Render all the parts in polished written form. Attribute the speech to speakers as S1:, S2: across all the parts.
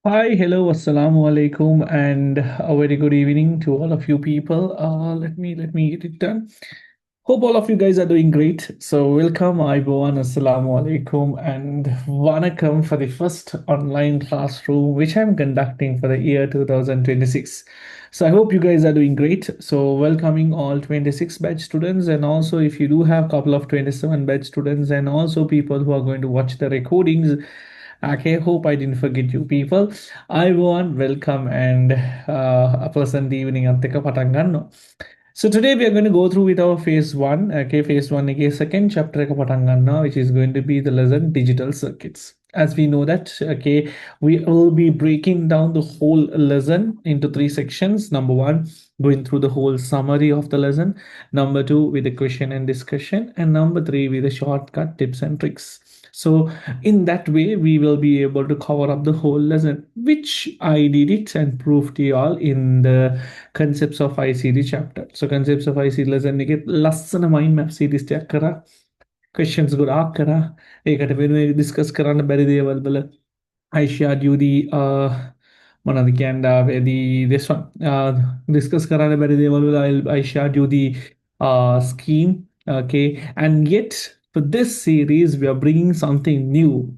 S1: Hi, hello, assalamu alaikum, and a very good evening to all of you people. Let me get it done. Hope all of you guys are doing great. So welcome, everyone. Assalamu alaikum and wanakam for the first online classroom which I'm conducting for the year 2026. So I hope you guys are doing great. So welcoming all 26 batch students, and also if you do have a couple of 27 batch students, and also people who are going to watch the recordings. Okay, hope I didn't forget you people. I want welcome and a pleasant evening at Teka Patangan. So today we are going to go through with our phase one. Okay, phase one again, second chapter ka patangan, which is going to be the lesson digital circuits. As we know that, okay, we will be breaking down the whole lesson into three sections. Number one, going through the whole summary of the lesson. Number two, with the question and discussion, and number three, with the shortcut tips and tricks. So in that way, we will be able to cover up the whole lesson, which I did it and proved to you all in the concepts of ICD chapter. So concepts of ICD lesson ni ke lassana mind map series tyak kara, questions ගොඩාක් කරා. ඒකට වෙනුවෙන් discuss කරන්න බැරි දේවල් වල I shared you the මොනවද කියන්නේ this one discuss කරන්න බැරි දේවල් වල I shared you the scheme. Okay, and yet for this series we are bringing something new.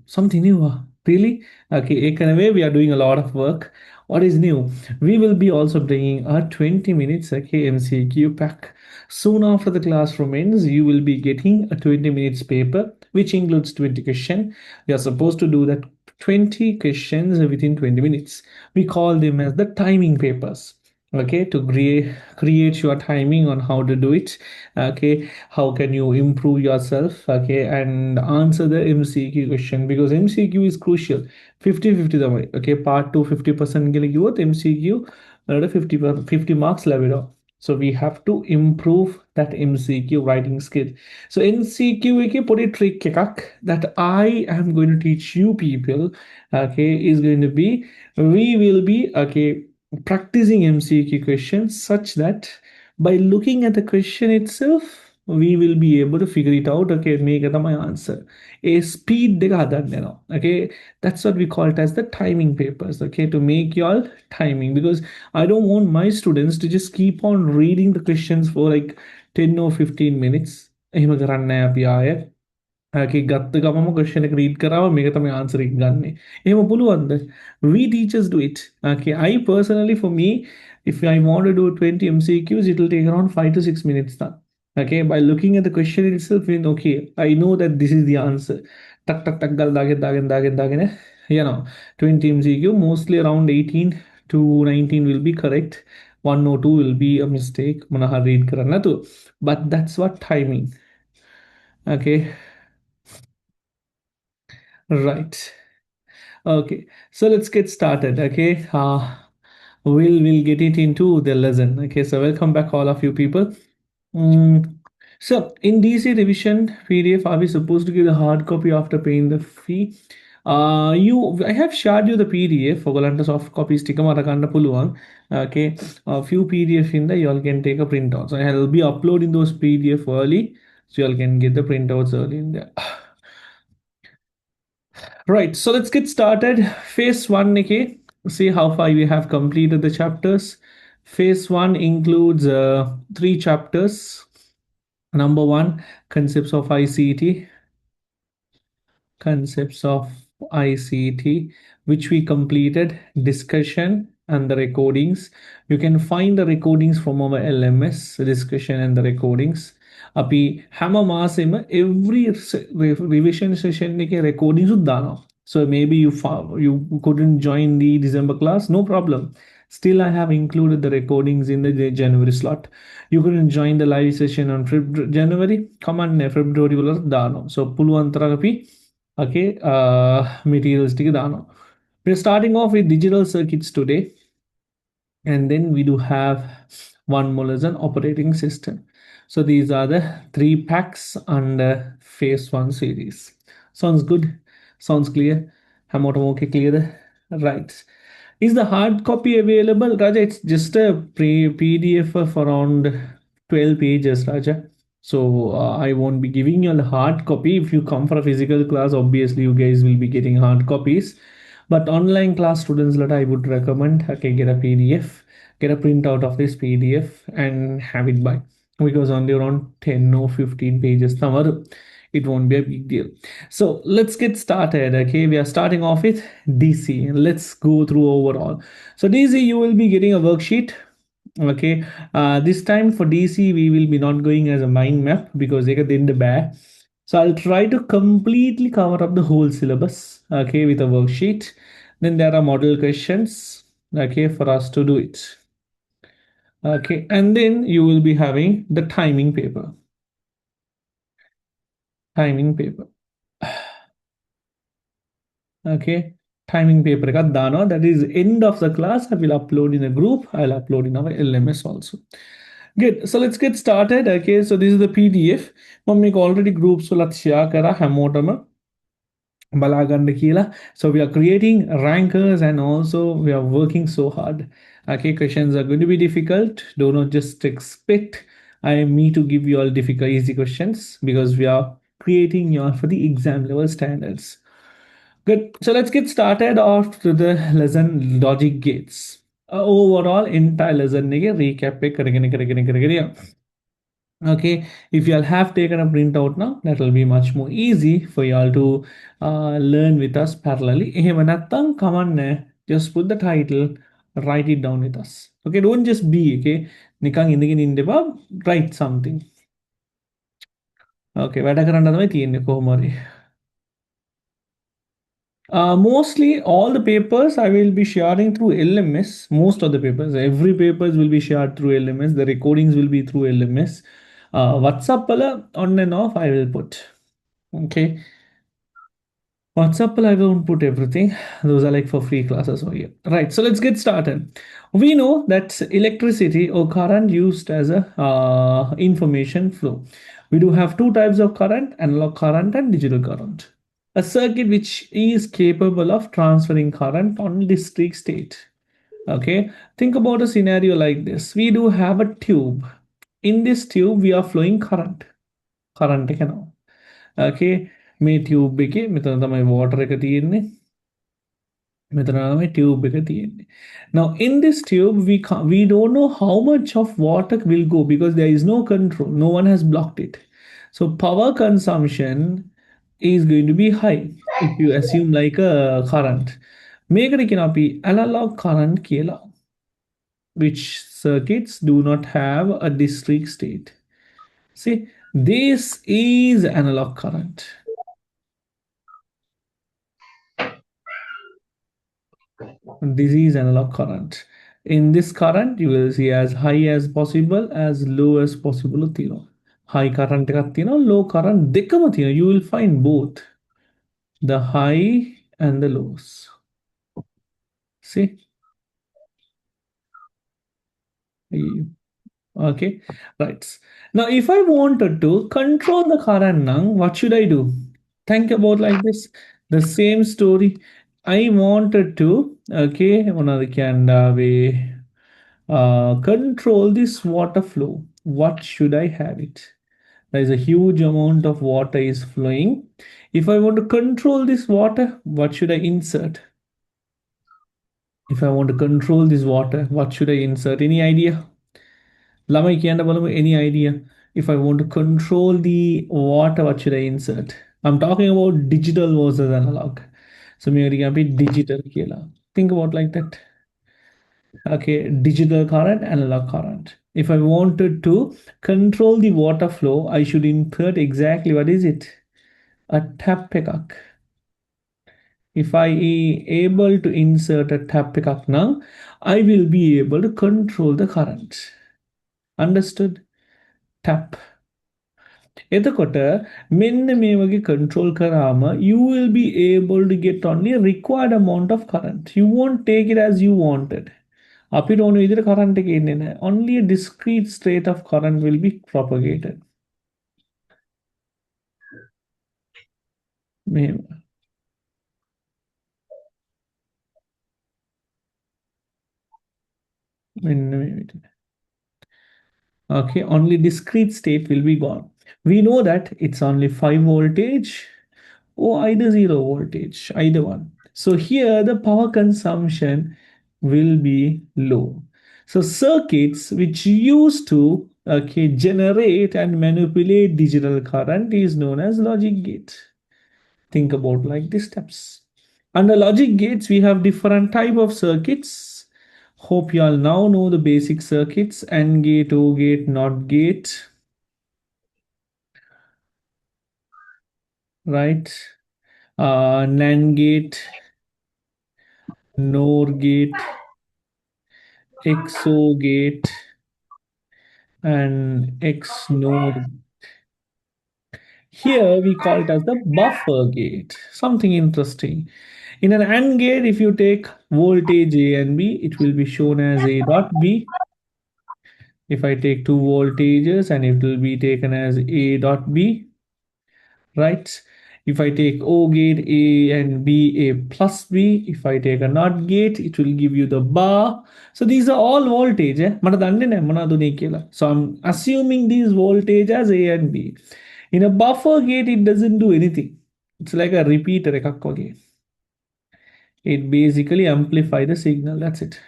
S1: Really? Okay, anyway, we are doing a lot of work. What is new? We will be also bringing a 20 minutes, okay, MCQ pack. Soon after the classroom ends, you will be getting a 20 minutes paper, which includes 20 questions. You are supposed to do that 20 questions within 20 minutes. We call them as the timing papers. Okay, to create your timing on how to do it. Okay, how can you improve yourself? Okay, and answer the MCQ question, because MCQ is crucial. 50-50 the okay, part 2 50% के लिए MCQ 50 marks level. So we have to improve that MCQ writing skill. So MCQ एक पूरी trick that I am going to teach you people, okay, is going to be, we will be, okay, practicing MCQ questions such that by looking at the question itself, we will be able to figure it out. Okay, make it my answer. A speed dekha, okay, that's what we call it as the timing papers. Okay, to make y'all timing, because I don't want my students to just keep on reading the questions for like 10 or 15 minutes. එහෙම කරන්න අපි ආය ගත්ත ගමම question එක read කරාම මේක තමයි answer එක ගන්නෙ. එහෙම පුළුවන්ද? We teachers do it. Okay, I personally, for me, if I want to do 20 MCQs, it will take around 5 to 6 minutes now. Okay, by looking at the question itself, okay, I know that this is the answer. Tak tak tak gal dage, 20 MCQ, mostly around 18 to 19 will be correct. One or two will be a mistake. Manaha read karana to. But that's what timing. Okay, right. Okay, so let's get started. Okay, we'll get it into the lesson. Okay, so welcome back, all of you people. Mm, so in DC revision PDF, are we supposed to give the hard copy after paying the fee? I have shared you the PDF for Galanta soft copies. Tikamakanda Puluang. Okay, a few PDF in there, you all can take a printout. So I'll be uploading those PDF early, so you all can get the printouts early in there. Right, so let's get started. Phase one, Nikki. See how far we have completed the chapters. Phase one includes three chapters. Number one, concepts of ICT. Concepts of ICT, which we completed discussion and the recordings. You can find the recordings from our LMS discussion and the recordings. Api hama masema every revision session ke recordings udana. So maybe you couldn't join the December class, no problem. Still, I have included the recordings in the January slot. You couldn't join the live session on January. Come on, February dano. So puluantara kapi. Okay, materials tigidano. We're starting off with digital circuits today, and then we do have one more lesson, operating system. So these are the three packs under phase one series. Sounds good? Sounds clear? Okay, clear? Right. Is the hard copy available, Raja? It's just a PDF of around 12 pages, Raja. So I won't be giving you a hard copy. If you come for a physical class, obviously you guys will be getting hard copies. But online class students that I would recommend, okay, get a PDF, get a printout of this PDF and have it by, because only around 10 or 15 pages. It won't be a big deal. So let's get started. Okay, we are starting off with DC. Let's go through overall. So DC, you will be getting a worksheet. Okay, this time for DC, we will be not going as a mind map because they get in the back. So I'll try to completely cover up the whole syllabus, okay, with a worksheet. Then there are model questions, okay, for us to do it. Okay, and then you will be having the timing paper. Timing paper. Okay, timing paper ka dano. That is end of the class. I will upload in a group. I'll upload in our LMS also. Good. So let's get started. Okay, so this is the PDF. Mummy already groups so let's share kara hamotama. Balaganda Kila. So we are creating rankers and also we are working so hard. Okay, questions are going to be difficult. Do not just expect me to give you all difficult, easy questions because we are creating your for the exam level standards. Good. So let's get started off to the lesson logic gates. Overall, entire lesson recap. Okay, if y'all have taken a printout now, that will be much more easy for y'all to learn with us parallelly. Ehemanathang, come on, just put the title, write it down with us. Okay, don't just be, okay, nikang indagin indeba, write something. Okay, වැඩ කරන්න තමයි තියෙන්නේ කොහොම හරි. Mostly all the papers I will be sharing through LMS. Most of the papers, every papers will be shared through LMS. The recordings will be through LMS. WhatsApp on and off I will put. Okay. WhatsApp, I won't put everything. Those are like for free classes over here. Right. So let's get started. We know that electricity or current used as a information flow. We do have two types of current: analog current and digital current. A circuit which is capable of transferring current on discrete state. Okay. Think about a scenario like this. We do have a tube. In this tube, we are flowing current. Current can. Okay. මේ tube එකේ මෙතන තමයි water එක තියෙන්නේ. මෙතන තමයි tube එක තියෙන්නේ. Now in this tube we don't know how much of water will go because there is no control. No one has blocked it. So power consumption is going to be high if you assume like a current. මේකට කියන අපි analog current කියලා, which circuits do not have a discrete state. See, this is analog current. This is analog current. In this current, you will see as high as possible, as low as possible. High current, low current, you will find both the high and the lows. See? Okay, right. Now, if I wanted to control the current now, what should I do? Think about like this. The same story. I wanted to, okay, one of the can we control this water flow. What should I have it? There is a huge amount of water is flowing. If I want to control this water, what should I insert? If I want to control this water, what should I insert? Any idea? Any idea? If I want to control the water, what should I insert? I'm talking about digital versus analog. So maybe digital. Think about like that. Okay, digital current, analog current. If I wanted to control the water flow, I should insert exactly what is it? A tap pickup. If I able to insert a tap pickup now, I will be able to control the current. Understood? Tap. එතකොට මෙන්න මේ වගේ control කරාම you will be able to get only a required amount of current. You won't take it as you wanted. අපිට ඕන විදිහට current එක එන්නේ නැහැ. Only a discrete state of current will be propagated. මෙහෙම. මෙන්න මේ විදිහට. Okay, only discrete state will be gone. We know that it's only 5 voltage or either 0 voltage, either one. So here the power consumption will be low. So circuits which used to generate and manipulate digital current is known as logic gate. Think about like these steps. Under logic gates, we have different type of circuits. Hope you all now know the basic circuits: AND gate, OR gate, NOT gate, right? NAND gate, NOR gate, XOR gate, and XNOR. Here we call it as the buffer gate. Something interesting. In an AND gate, if you take voltage A and B, it will be shown as A dot B. If I take two voltages, and it will be taken as A dot B, right? If I take O gate A and B, A plus B, if I take a NOT gate, it will give you the bar. So these are all voltage. So I'm assuming these voltage as A and B. In a buffer gate, it doesn't do anything. It's like a repeater. It basically amplify the signal. That's it.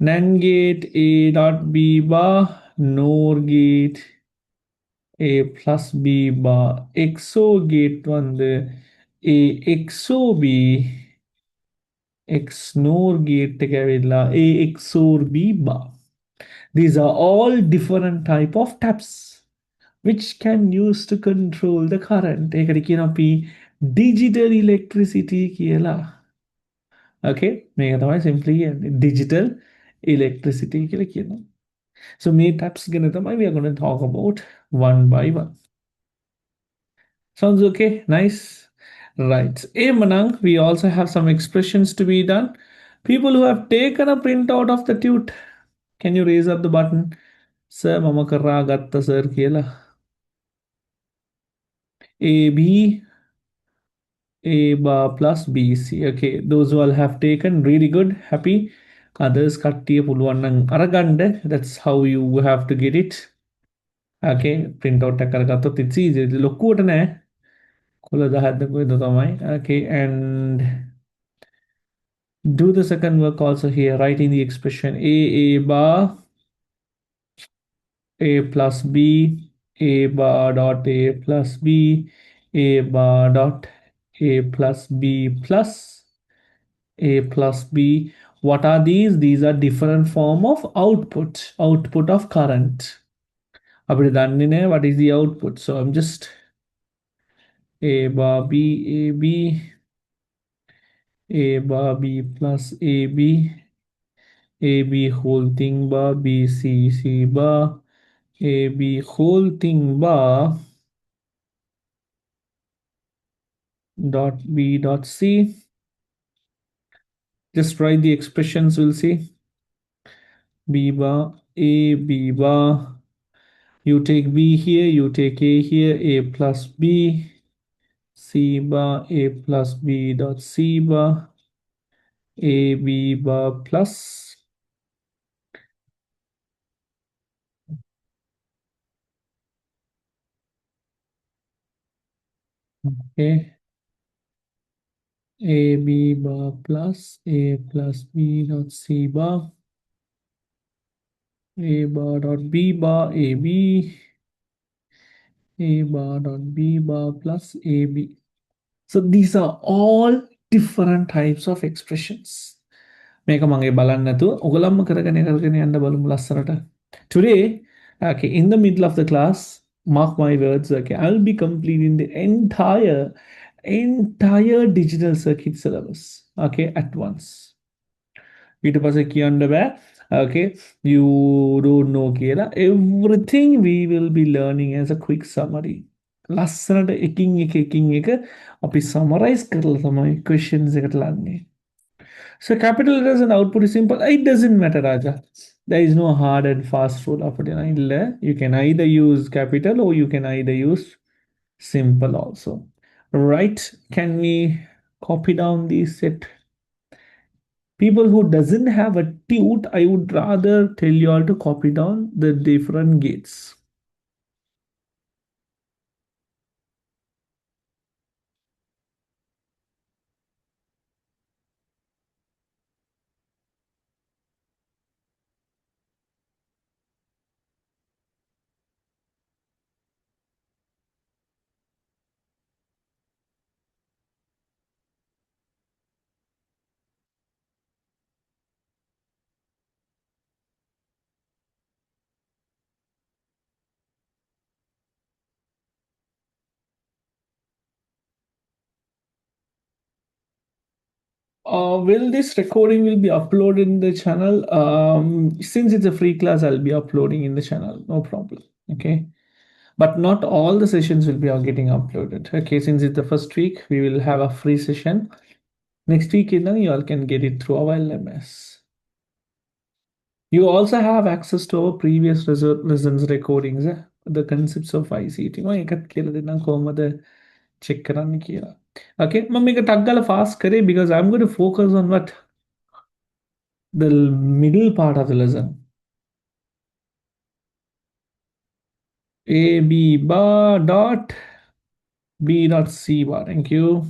S1: NAND gate A dot B bar, NOR gate A plus B bar, XOR gate the A XOR B, XNOR gate A XOR B bar. These are all different type of taps which can use to control the current. Digital electricity කියලා. Okay, මේක තමයි simply digital electricity කියලා කියනවා. So මේ taps ගැන තමයි we are going to talk about one by one. Sounds okay? Nice. Right. Manang, we also have some expressions to be done. People who have taken a printout of the tute, can you raise up the button? Sir, mama karra gatta sir කියලා. AB A bar plus BC. Okay, those who all have taken, really good, happy. Others කට්ටිය පුළුවන් නම් අරගන්න. That's how you have to get it. Okay, print out එක කරගත්තොත් it's easy. ලොකුවට නෑ. කොළ 10ක් විතර තමයි. Okay, and do the second work also here, writing the expression A bar A plus B, A bar dot A plus B, A bar dot A plus B plus A plus B. What are these? These are different form of output of current. What is the output? So I'm just A bar B, A B, A bar B plus A B, A B whole thing bar, B C C bar, A B whole thing bar dot B dot C. Just write the expressions, we'll see. B bar, A, B bar. You take B here, you take A here, A plus B, C bar, A plus B dot C bar, A, B bar plus. Okay. A, B bar plus, A plus B dot C bar, A bar dot B bar, A bar dot B bar plus AB. So these are all different types of expressions. මේක මගේ බලන්න නැතුව ඔයගලම්ම කරගෙන යන්න බලමු ලස්සනට. Today, okay, in the middle of the class, mark my words, okay, I'll be completing the entire digital circuit syllabus, okay, at once. ඊට පස්සේ කියන්න බෑ, okay, you don't know කියලා. Everything we will be learning as a quick summary. ලස්සනට එකින් එක අපි summarize කරලා තමයි questions එකට ලන්නේ. So capital letters and output is simple. It doesn't matter, Raja. There is no hard and fast rule of it. You can either use capital or you can either use simple also. Right? Can we copy down these set? People who doesn't have a tute, I would rather tell you all to copy down the different gates. Will this recording will be uploaded in the channel? Since it's a free class, I'll be uploading in the channel. No problem. Okay. But not all the sessions will be getting uploaded. Okay. Since it's the first week, we will have a free session. Next week, you all can get it through our LMS. You also have access to our previous lessons recordings, the concepts of ICT. Check करने की है. Okay, mummy का टग्गल fast करे because I'm going to focus on what the middle part of the lesson. A B bar dot B dot C bar. Thank you.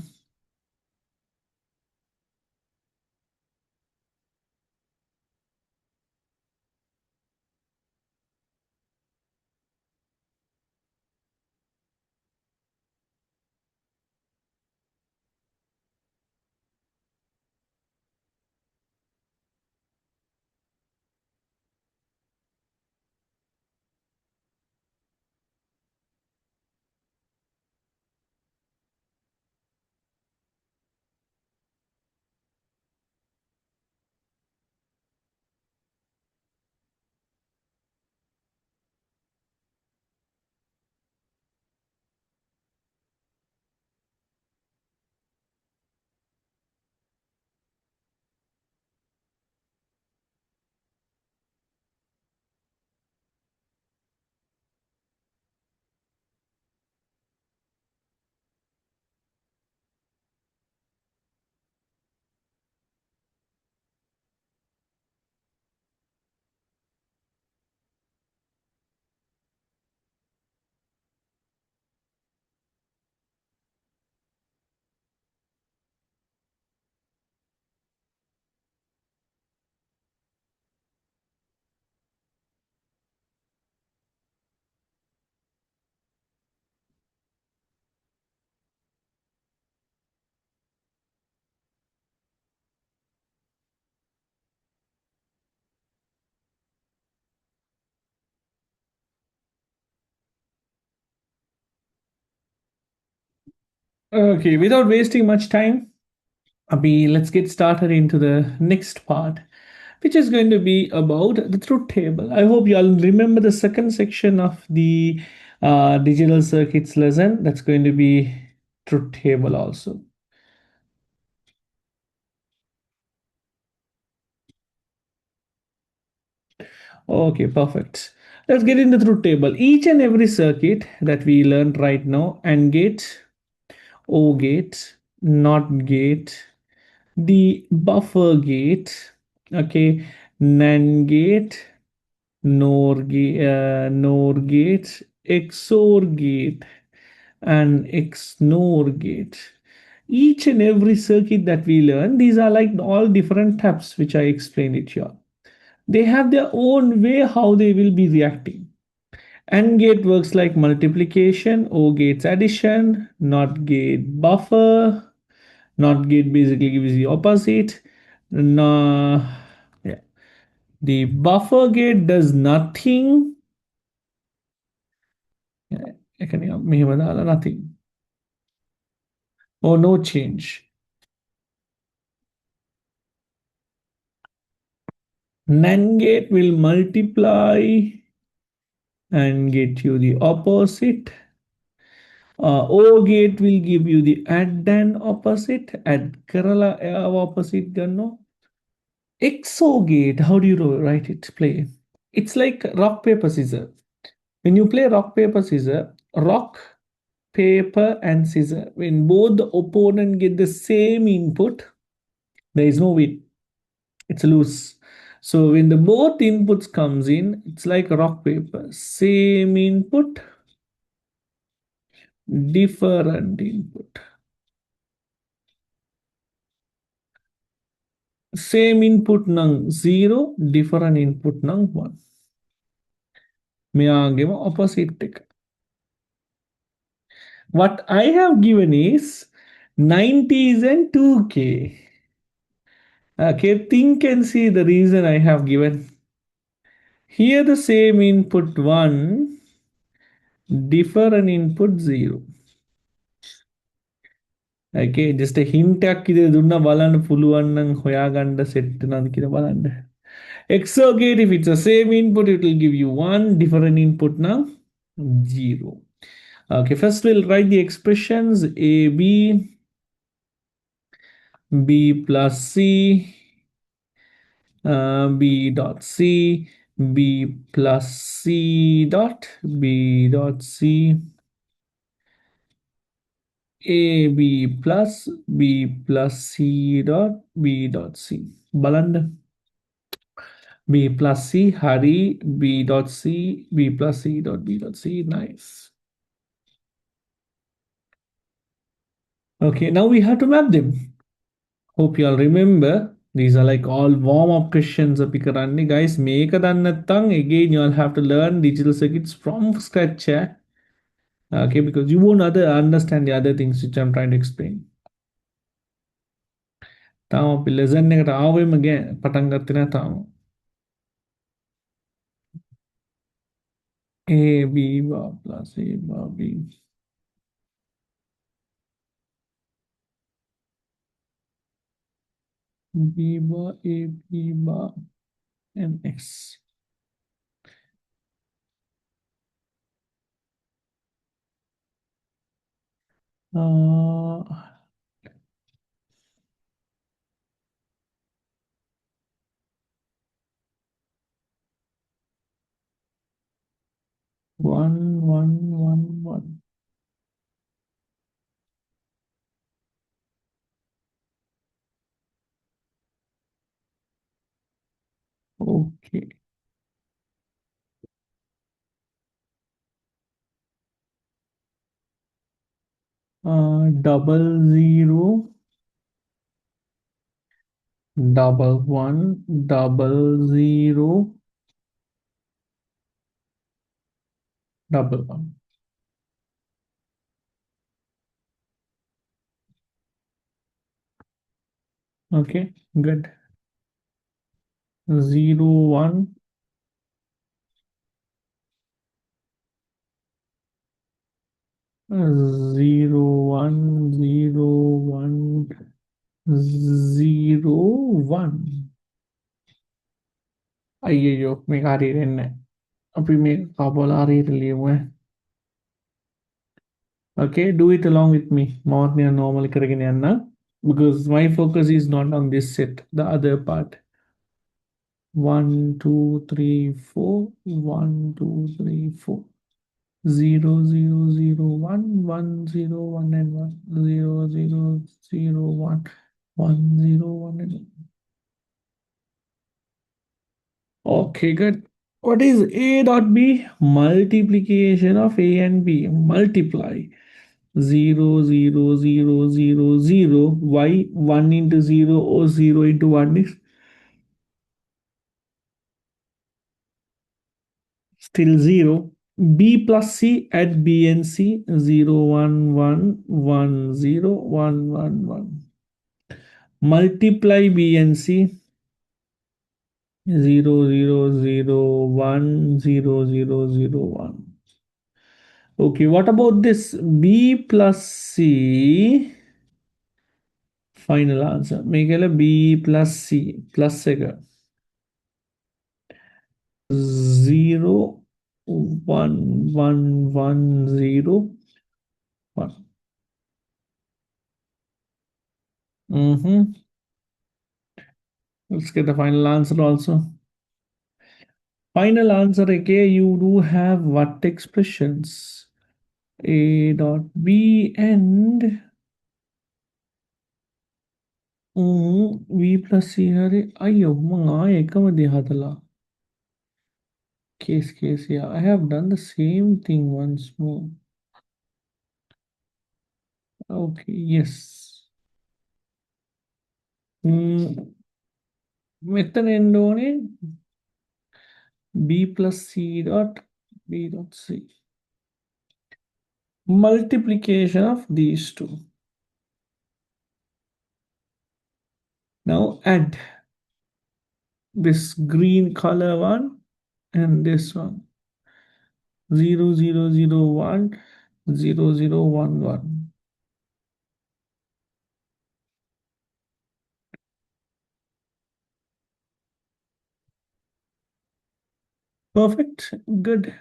S1: Okay, without wasting much time, Abhi, let's get started into the next part, which is going to be about the truth table. I hope you all remember the second section of the digital circuits lesson. That's going to be truth table also. Okay, perfect. Let's get into the truth table. Each and every circuit that we learned right now, AND gate, OR gate, NOT gate, the buffer gate, okay, NAND gate, NOR gate, XOR gate, and XNOR gate. Each and every circuit that we learn, these are like all different types which I explained it here. They have their own way how they will be reacting. AND gate works like multiplication, OR gates addition, NOT gate buffer, NOT gate basically gives the opposite. No, yeah. The buffer gate does nothing. Yeah, nothing or no change. NAND gate will multiply and get you the opposite. OR gate will give you the add and opposite. Add Kerala opposite ganno. XO gate, how do you write it? Play. It's like rock, paper, scissors. When you play rock, paper, scissors, rock, paper, and scissors, when both the opponent get the same input, there is no win. It's loose. So when the both inputs comes in, it's like rock, paper. Same input, different input. Same input nang 0, different input nang 1. May I give opposite take. What I have given is 90s and 2K. Okay, think and see the reason I have given. Here the same input 1, different input 0. Okay, just a hint එකක් දුන්න බලන්න පුළුවන් නම් හොයාගන්න set වෙනවද කියලා බලන්න. Exogate, if it's the same input, it will give you one. Different input now, zero. Okay, first we'll write the expressions A, B, B plus C, B dot C, B plus C dot, B dot C, A, B plus C dot, B dot C. Baland. B plus C, Hari, B dot C, B plus C dot, B dot C. Nice. Okay, now we have to map them. Hope you all remember. These are like all warm-up questions. Guys, make a tongue. Again, you all have to learn digital circuits from scratch. Okay, because you won't understand the other things which I'm trying to explain. Tama lesson එකට ආවෙම පටන් ගත්තේ නැහැ තාම. A B bar plus A bar B. B bar A B bar and X. Uh, one. Okay. Double zero, double one, double zero, double one. Okay, good. Zero, one, zero, one, zero, one, zero, one. अय्यो मैं आ रही रहने अभी मैं काबल आ रही रही हूँ okay do it along with me morning normal करेंगे अन्ना because my focus is not on this set the other part 1 2 3 4 1 2 3 4 0 0 0 1 1 0 1 and 1 0 0 0 1 1 0 1 and 1. Okay, good. What is A dot B? Multiplication of A and B. Multiply. 0 0 0 0 0. Why 1 into 0 or 0 into 1 is still 0. B plus C at B and C 0 1 1 1 0 1 1 1. Multiply B and C 0 0 0 1 0 0 0 1. Okay, what about this B plus C? Final answer. Make it a B plus C plus second. 0 1 1 1 0 1. Let's get the final answer also. Final answer, okay, you do have what expressions? A dot B and V plus C हरे अयो मंगा एकम दिहातला case yeah I have done the same thing once more. Okay, yes. Method end on B plus C dot B dot C. Multiplication of these two. Now add this green color one and this one. 0 0 0 1 0 0 1 1. Perfect. Good.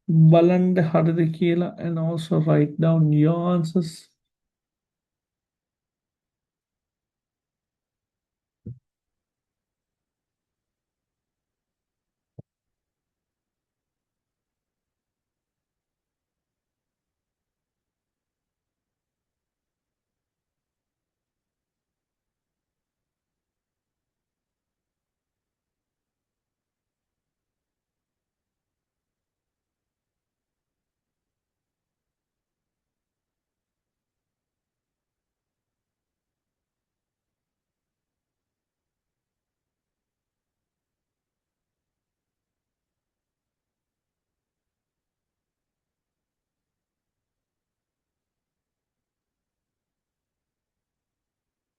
S1: Baland Hadidikila and also write down your answers.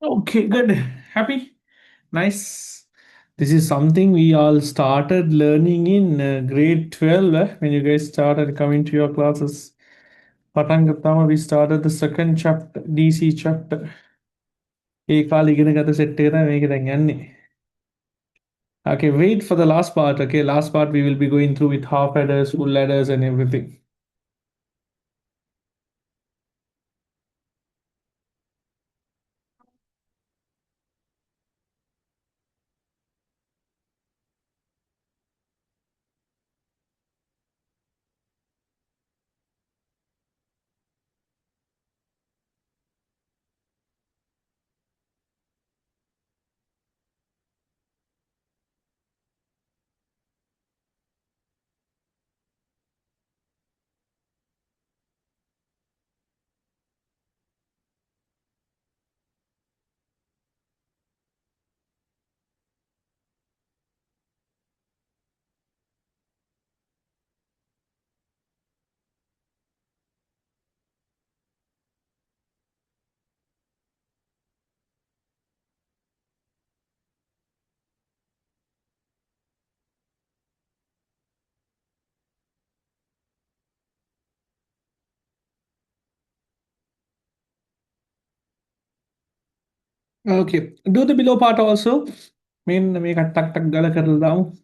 S1: Okay, good. Happy? Nice. This is something we all started learning in grade 12 when you guys started coming to your classes. Patangatama, we started the second chapter, DC chapter. ඒ කාලේ ඉගෙන ගත set එක තමයි මේක දැන් යන්නේ. Okay, wait for the last part. Okay, last part we will be going through with half adders, full adders, and everything. Okay, do the below part also. Mean make a tuck tuck gala curl down.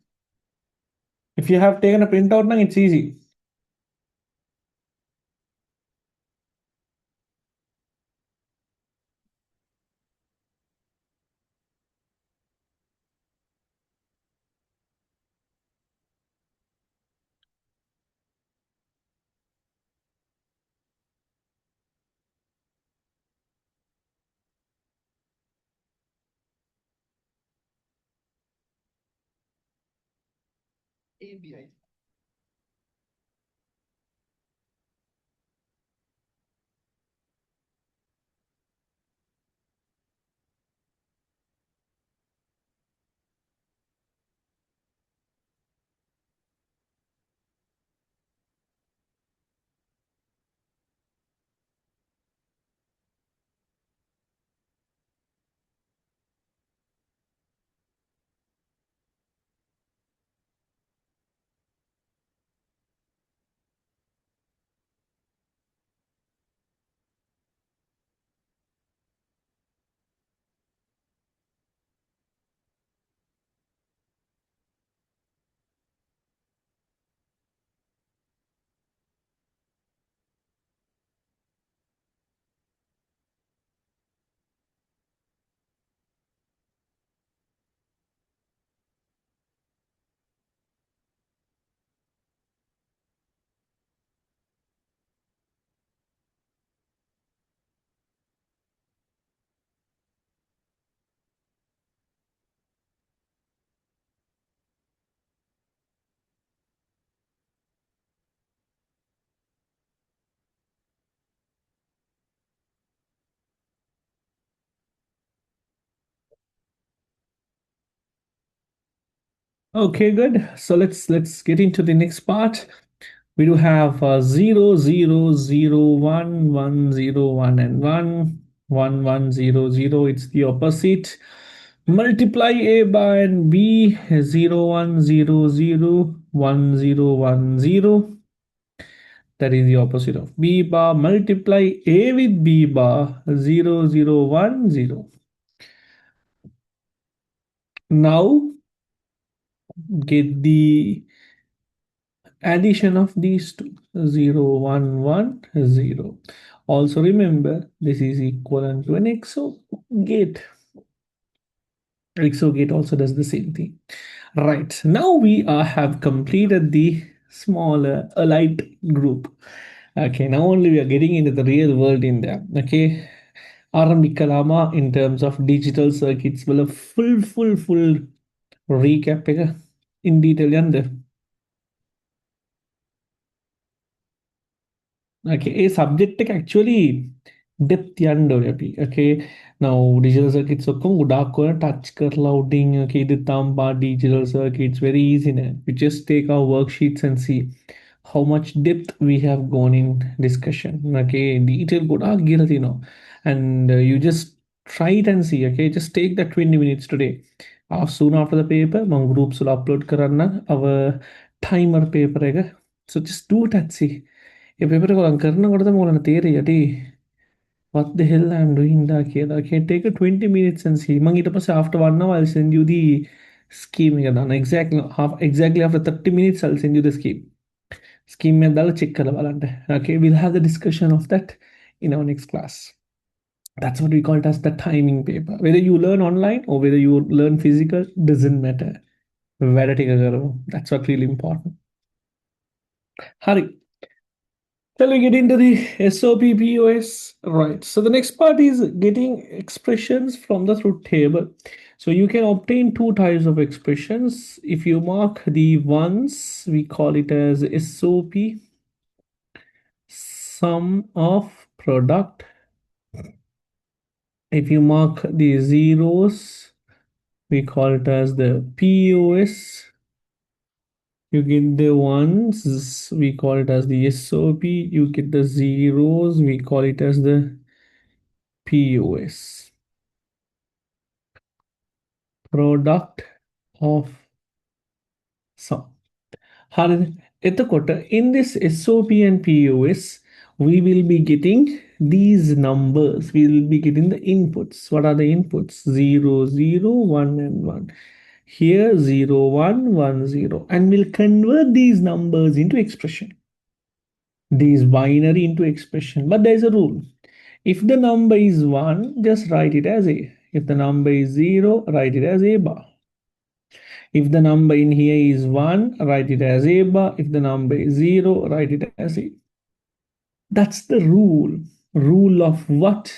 S1: If you have taken a printout, now it's easy. Okay, good. So let's get into the next part. We do have 0, 0, 0, 1, 1, 0, 1, and 1, 1, 1, 0, 0. It's the opposite. Multiply A by and B, 0, 1, 0, 0, 1, 0, 1, 0. That is the opposite of B bar. Multiply A with B bar, 0, 0, 1, 0. Now get the Addition of these two, 0, 1, 1, 0. Also remember, this is equivalent to an XOR gate. XOR gate also does the same thing. Right, now we have completed the smaller light group. Okay, now only we are getting into the real world in there. Okay, ஆரம்பிக்கலாமா in terms of digital circuits well full recap in detail and okay a subject actually depth okay now digital circuits so kung udak ko touch kar loading okay the tamba digital circuits very easy na we just take our worksheets and see how much depth we have gone in discussion okay detail kuda agiradi and you just try it and see okay just take that 20 minutes today soon after the paper my groups will upload karanna our timer paper so just do it and see if paper ko lang karna kodha mo na theory ati what the hell I'm doing da kida okay take a 20 minutes and see mang ito pa sa after 1 hour I'll send you the scheme exactly after 30 minutes I'll send you the scheme में डाल check कर वाला okay we'll have the discussion of that in our next class. That's what we call it as the timing paper. Whether you learn online or whether you learn physical doesn't matter. That's what really important. Hurry. Shall we get into the SOP POS? Right. So the next part is getting expressions from the truth table. So you can obtain two types of expressions. If you mark the ones, we call it as SOP, sum of product. If you mark the zeros, we call it as the POS. You get the ones, we call it as the SOP. You get the zeros, we call it as the POS. Product of sum. In this SOP and POS, we will be getting these numbers. We will be getting the inputs. What are the inputs? 0, 0, 1, and 1. Here 0, 1, 1, 0. And we'll convert these numbers into expression. These binary into expression. But there's a rule. If the number is 1, just write it as A. If the number is 0, write it as A bar. If the number in here is 1, write it as A bar. If the number is 0, write it as A. That's the rule. Rule of what?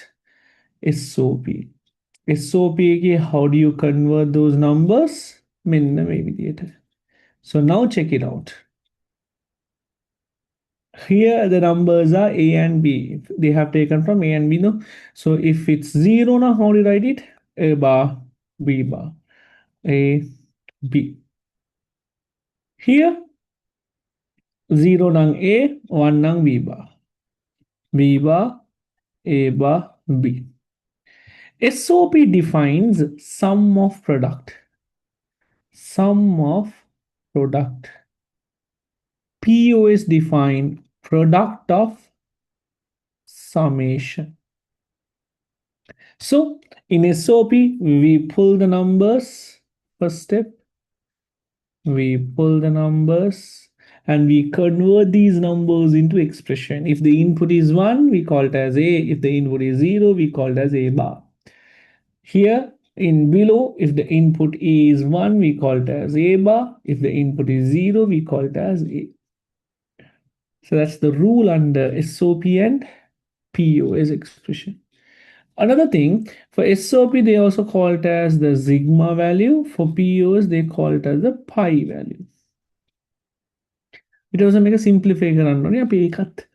S1: SOP. SOP, how do you convert those numbers? So now check it out. Here the numbers are A and B. They have taken from A and B, no? So if it's 0 now, how do you write it? A bar, B bar, A, B. Here 0 nang A, 1 nang B bar. B bar, A bar, B. SOP defines sum of product. Sum of product. POS define product of summation. So in SOP, we pull the numbers. First step, we pull the numbers and we convert these numbers into expression. If the input is 1, we call it as A. If the input is 0, we call it as A bar. Here in below, if the input is 1, we call it as A bar. If the input is 0, we call it as A. So that's the rule under SOP and POS expression. Another thing, for SOP, they also call it as the sigma value. For POS, they call it as the pi value. It also make a simplifier on yeah, pay cut.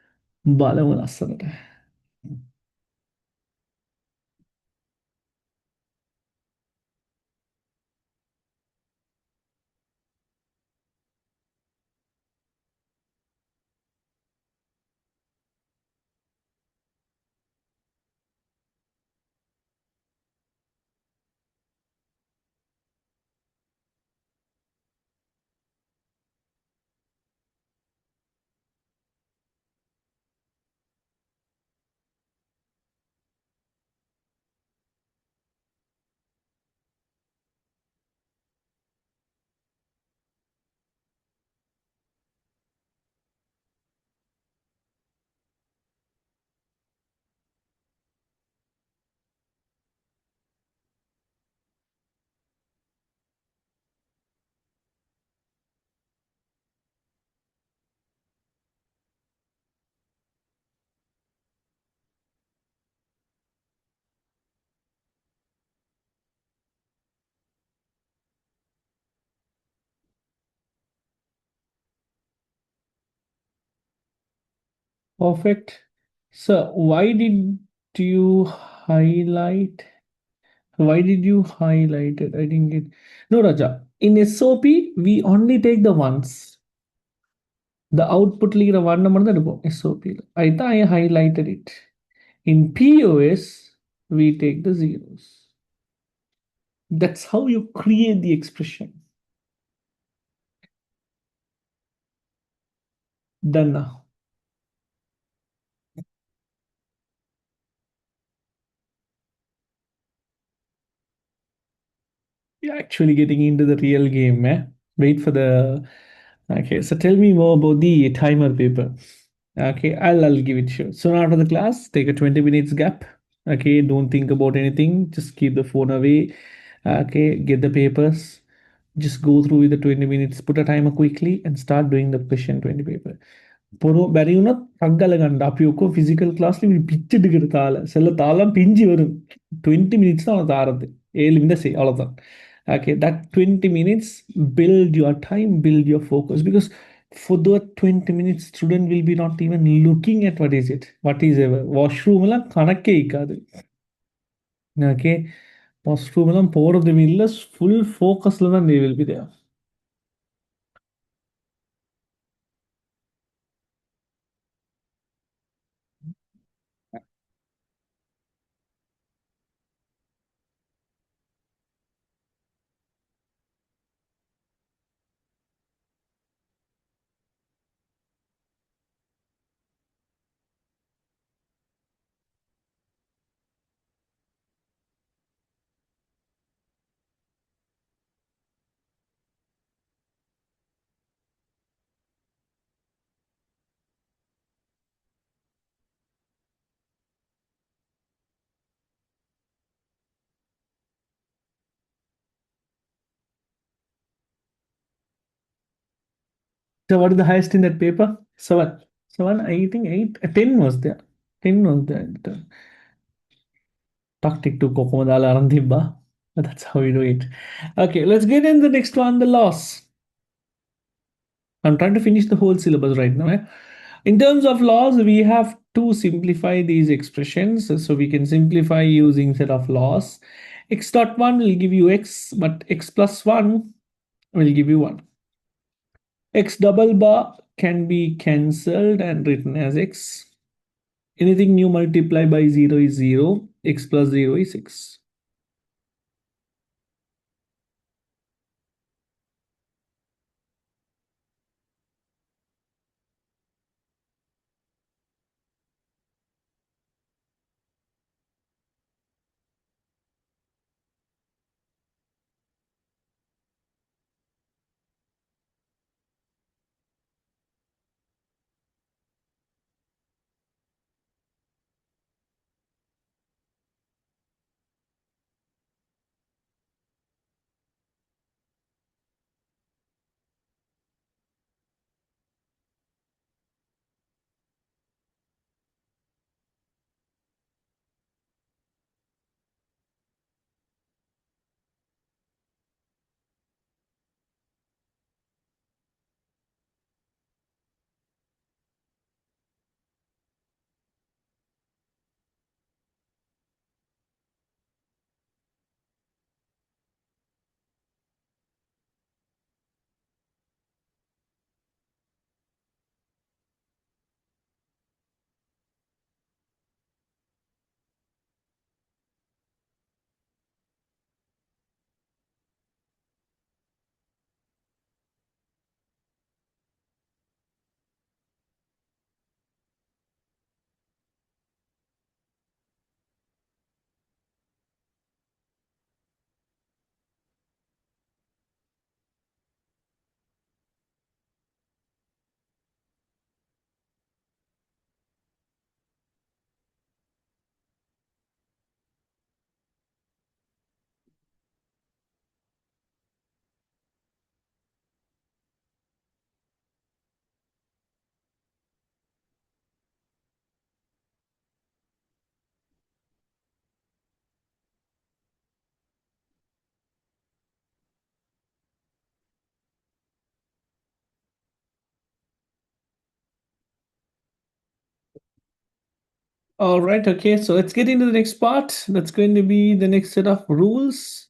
S1: Perfect. So why did you highlight? Why did you highlight it? I didn't get. No, Raja. In SOP, we only take the ones. The output leader one number the SOP. I thought I highlighted it. In POS, we take the zeros. That's how you create the expression. Done now. You're actually getting into the real game, eh? Wait for the. Okay, so tell me more about the timer paper. Okay, I'll give it to you. So after the class, take a 20 minutes gap. Okay, don't think about anything. Just keep the phone away. Okay, get the papers. Just go through with the 20 minutes. Put a timer quickly and start doing the question 20 paper. බැරිවුණත් තක්ගල ගන්න අපි ඔක්කො physical class පිච්චිට තාල සෙල්ල තාලම් පිංචි වரும் 20 minutes தான் தாரது 7 minutes அவ்வளவுதான். Okay, that 20 minutes build your time, build your focus, because for that 20 minutes student will be not even looking at what is ever washroom எல்லாம் கணக்கே இருக்காது. Okay, washroom எல்லாம் போறதும் இல்ல, full focusல தான் they will be there. So what is the highest in that paper? Seven. Seven, I think eight, 10 was there. 10 was there. Tactic to Kokomadala Arandhibba. That's how we do it. Okay, let's get in the next one, the loss. I'm trying to finish the whole syllabus right now. Eh? In terms of laws, we have to simplify these expressions. So we can simplify using set of laws. X dot 1 will give you x, but x plus 1 will give you 1. X double bar can be cancelled and written as x. Anything new multiplied by 0 is 0. X plus 0 is 6. All right, okay, so let's get into the next part. That's going to be the next set of rules.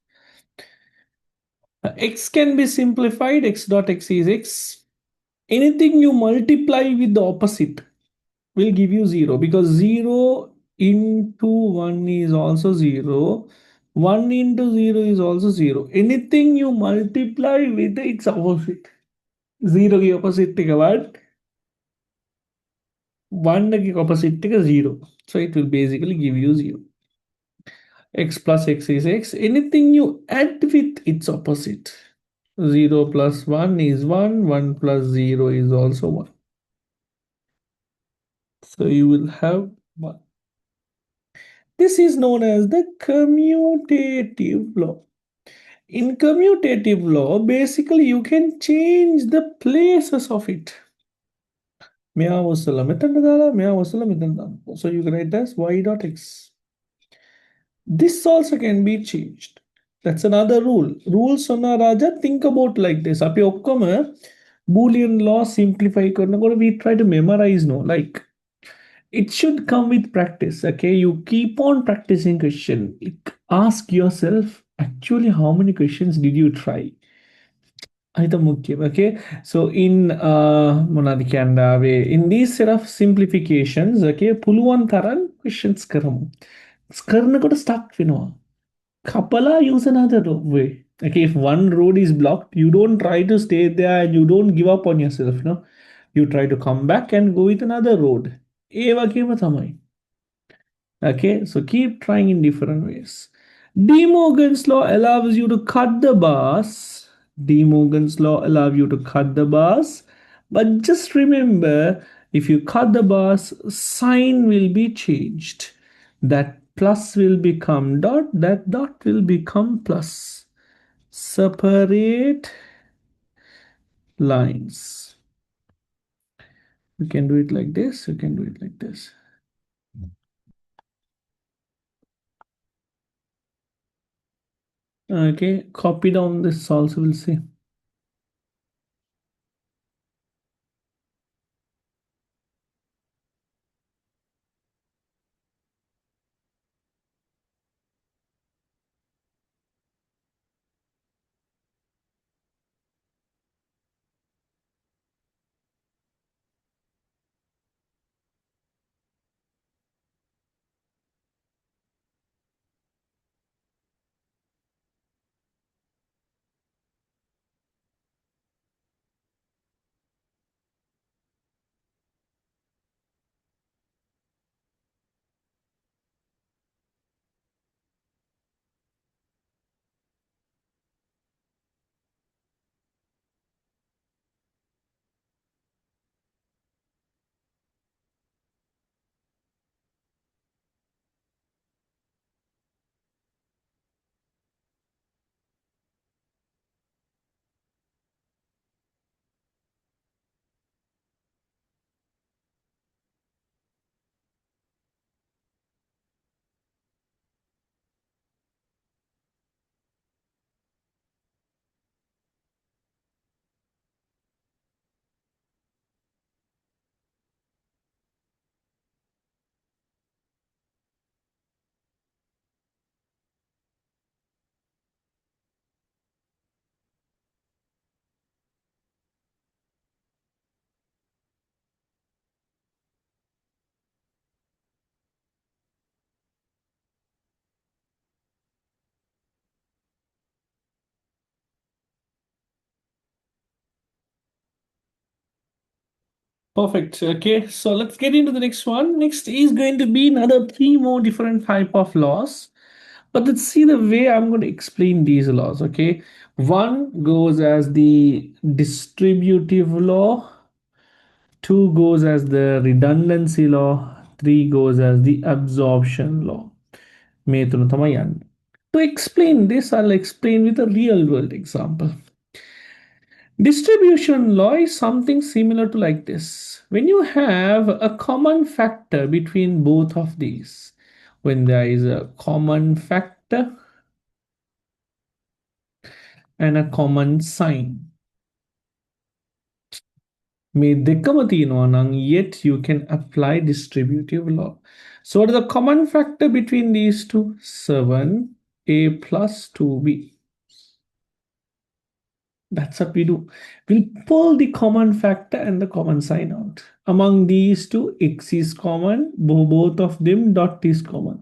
S1: X can be simplified. X dot x is x. Anything you multiply with the opposite will give you 0, because 0 into 1 is also 0. 1 into 0 is also 0. Anything you multiply with its opposite. 0 की opposite take a what? 1 की opposite take a 0. So it will basically give you 0. X plus x is x. Anything you add with its opposite. 0 plus 1 is 1. 1 plus 0 is also 1. So you will have 1. This is known as the commutative law. In commutative law, basically you can change the places of it. So you can write as y dot x. This also can be changed. That's another rule. Rule sonna Raja, think about like this. Api okkama Boolean law simplify karna ko we try to memorize no. Like it should come with practice. Okay, you keep on practicing question. Like, ask yourself, actually, how many questions did you try? Itu mukhയം. Okay, so in monadi kandave in these set of simplifications, okay, puluwan taran questions karamu. Karna ko stuck Kapala use another way. Okay, if one road is blocked, you don't try to stay there and you don't give up on yourself. You try to come back and go with another road. Eva kema thamai. Okay, so keep trying in different ways. De Morgan's law allows you to cut the bars. De Morgan's law allows you to cut the bars. But just remember, if you cut the bars, sign will be changed. That plus will become dot, that dot will become plus. Separate lines. You can do it like this, you can do it like this. Okay, copy down this also, we'll see. Perfect. Okay, so let's get into the next one. Next is going to be another three more different type of laws. But let's see the way I'm going to explain these laws. Okay, one goes as the distributive law, two goes as the redundancy law, three goes as the absorption law. To explain this, I'll explain with a real world example. Distribution law is something similar to like this. When you have a common factor between both of these, when there is a common factor and a common sign, මේ දෙකම තියෙනවා නම් yet you can apply distributive law. So what is the common factor between these two? 7a plus 2b. That's what we do. We'll pull the common factor and the common sign out. Among these two, x is common. Both of them dot is common.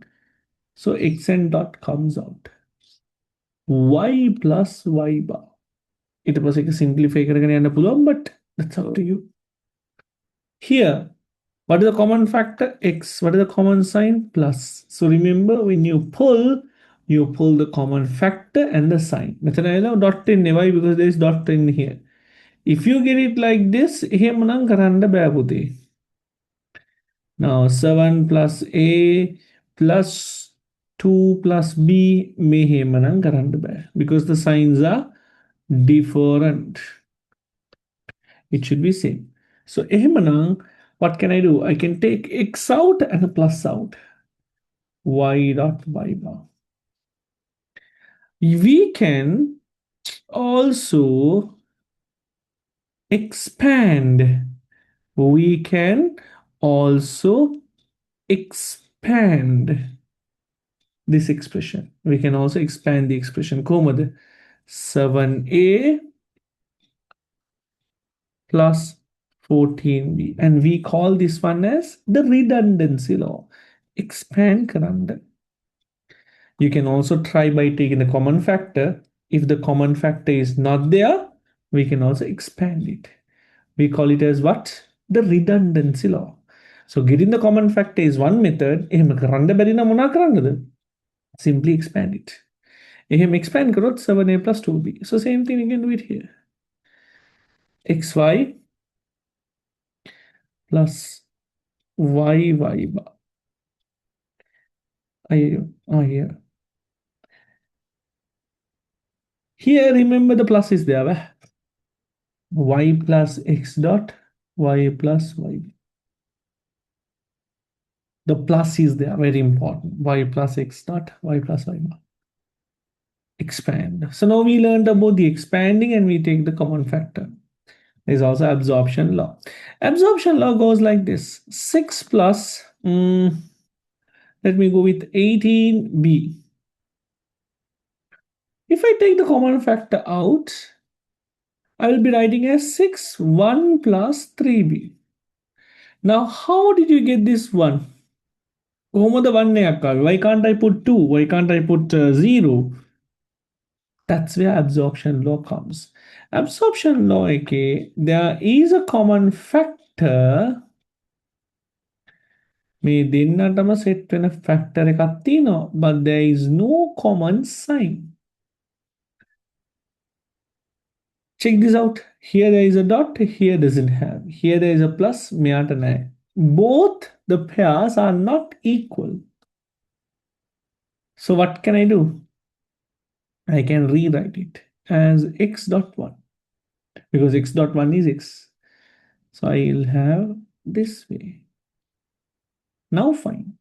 S1: So x and dot comes out. Y plus y bar. It was like a simplify but that's up to you. Here, what is the common factor? X. What is the common sign? Plus. So remember, when you pull the common factor and the sign. Dot in why? Because there is dot in here. If you get it like this, now 7 plus A plus 2 plus B because the signs are different. It should be same. So what can I do? I can take X out and a plus out. Y dot Y bar. We can also expand. We can also expand this expression. We can also expand the expression. 7a plus 14b. And we call this one as the redundancy law. Expand karanda. You can also try by taking the common factor. If the common factor is not there, we can also expand it. We call it as what? The redundancy law. So getting the common factor is one method. Simply expand it. Expand 7a plus 2b. So same thing we can do it here. xy plus y bar. Here. Here, remember the plus is there. Y plus x dot, y plus y. The plus is there, very important. Y plus x dot, y plus y bar. Expand. So now we learned about the expanding and we take the common factor. There's also absorption law. Absorption law goes like this. 6 plus, let me go with 18b. If I take the common factor out, I will be writing as 6, 1 plus 3b. Now, how did you get this 1? Why can't I put 2? Why can't I put 0? That's where absorption law comes. Absorption law, okay, there is a common factor. මේ දෙන්නටම set වෙන factor එකක් තියෙනවා, but there is no common sign. Check this out. Here there is a dot, here doesn't have. Here there is a plus, මෙයාට නැහැ. Both the pairs are not equal. So what can I do? I can rewrite it as x dot 1 because x dot 1 is x. So I'll have this way. Now fine.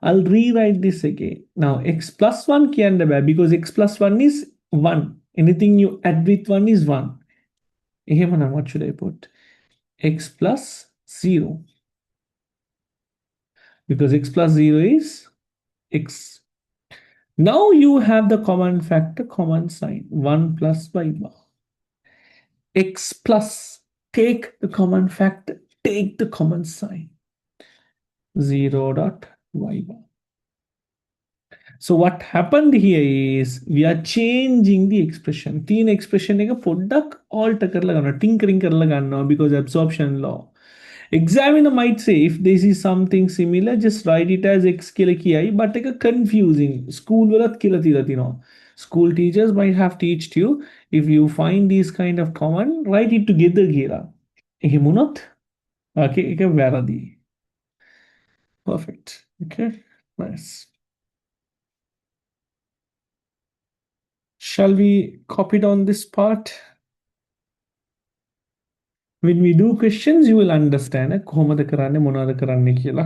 S1: I'll rewrite this again. Now x plus 1 can because x plus 1 is 1. Anything you add with 1 is 1. What should I put? X plus 0. Because x plus 0 is x. Now you have the common factor, common sign. 1 plus y bar. X plus, take the common factor, take the common sign. 0 dot y bar. So what happened here is we are changing the expression. Teen expression එක පොඩ්ඩක් alter කරලා ගන්නවා, tinkering කරලා ගන්නවා because absorption law. Examiner might say if this is something similar, just write it as x කියලා කියයි, but එක confusing. School වලත් කියලා තියලා තිනවා. School teachers might have taught you if you find these kind of common, write it together කියලා. එහෙම වුණොත් okay, ඒක වැරදි. Perfect. Okay, nice. Shall we copy down this part? When we do questions, you will understand කොහොමද කරන්නේ මොනවද කරන්නේ කියලා.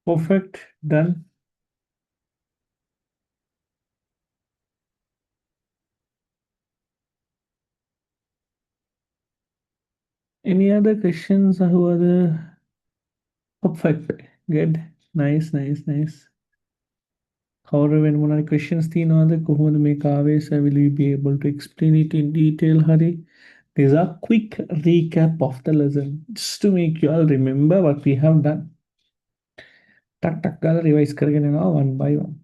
S1: Perfect. Done. Any other questions? Who are the perfect? Good. Nice, nice, nice. However, when one of the questions the Kuhmad Mekaves, I will be able to explain it in detail, Hari. There's a quick recap of the lesson just to make you all remember what we have done. Tak tak kala revise करके ना one by one.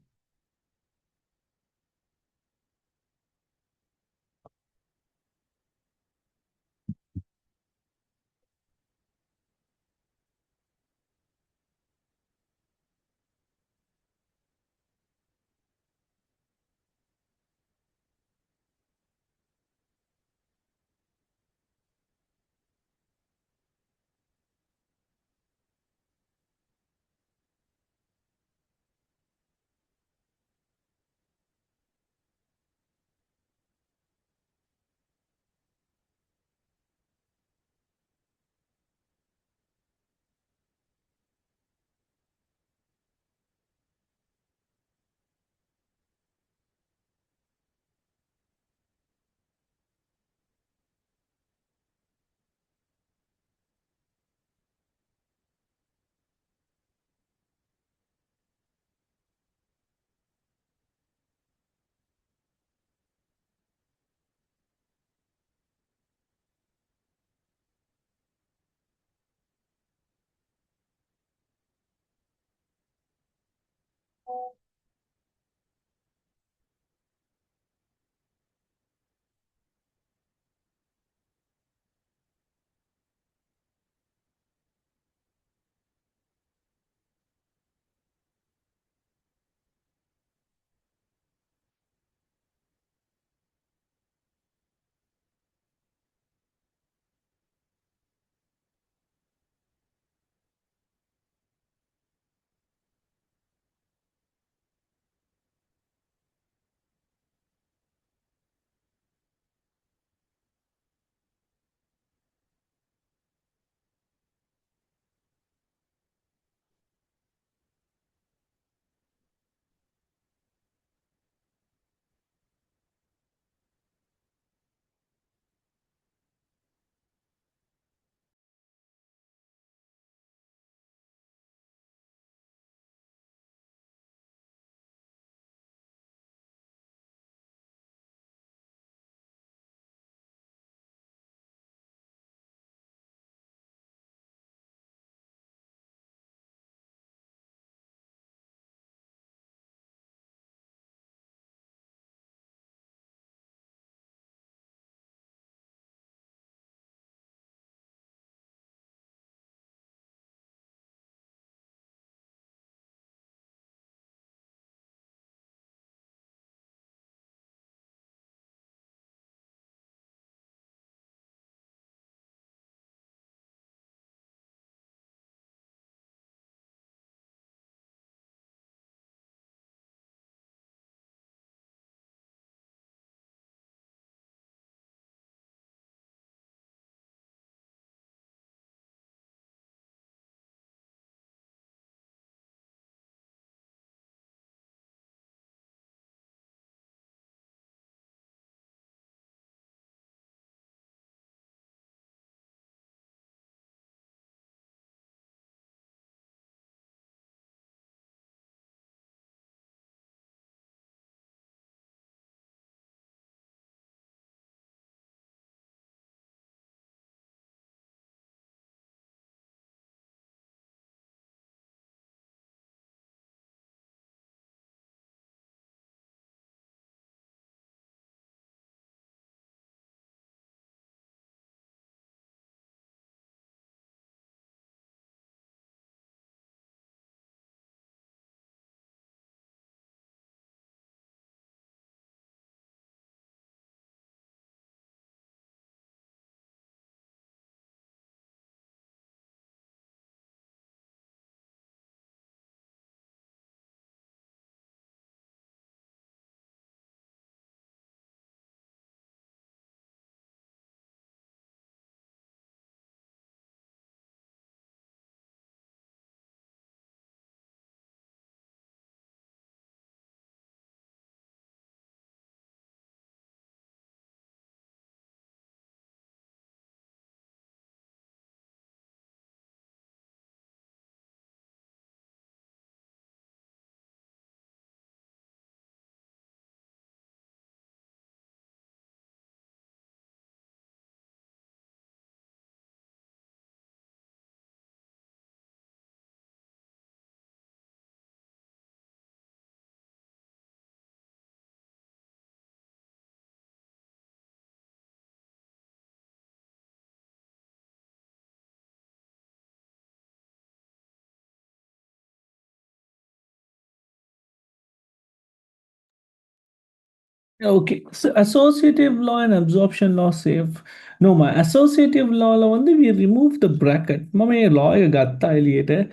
S1: Okay, so associative law and absorption law save. No, my associative law only we remove the bracket. Mama law gatta later.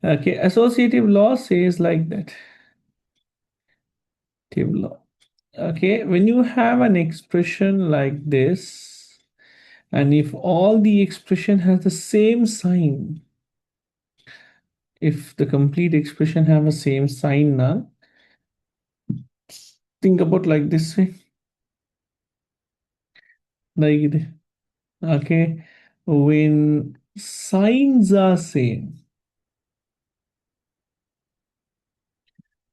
S1: Okay, associative law says like that. Associative law. Okay, when you have an expression like this, and if all the expression has the same sign, if the complete expression have a same sign now, think about like this way, like it. Okay, when signs are same,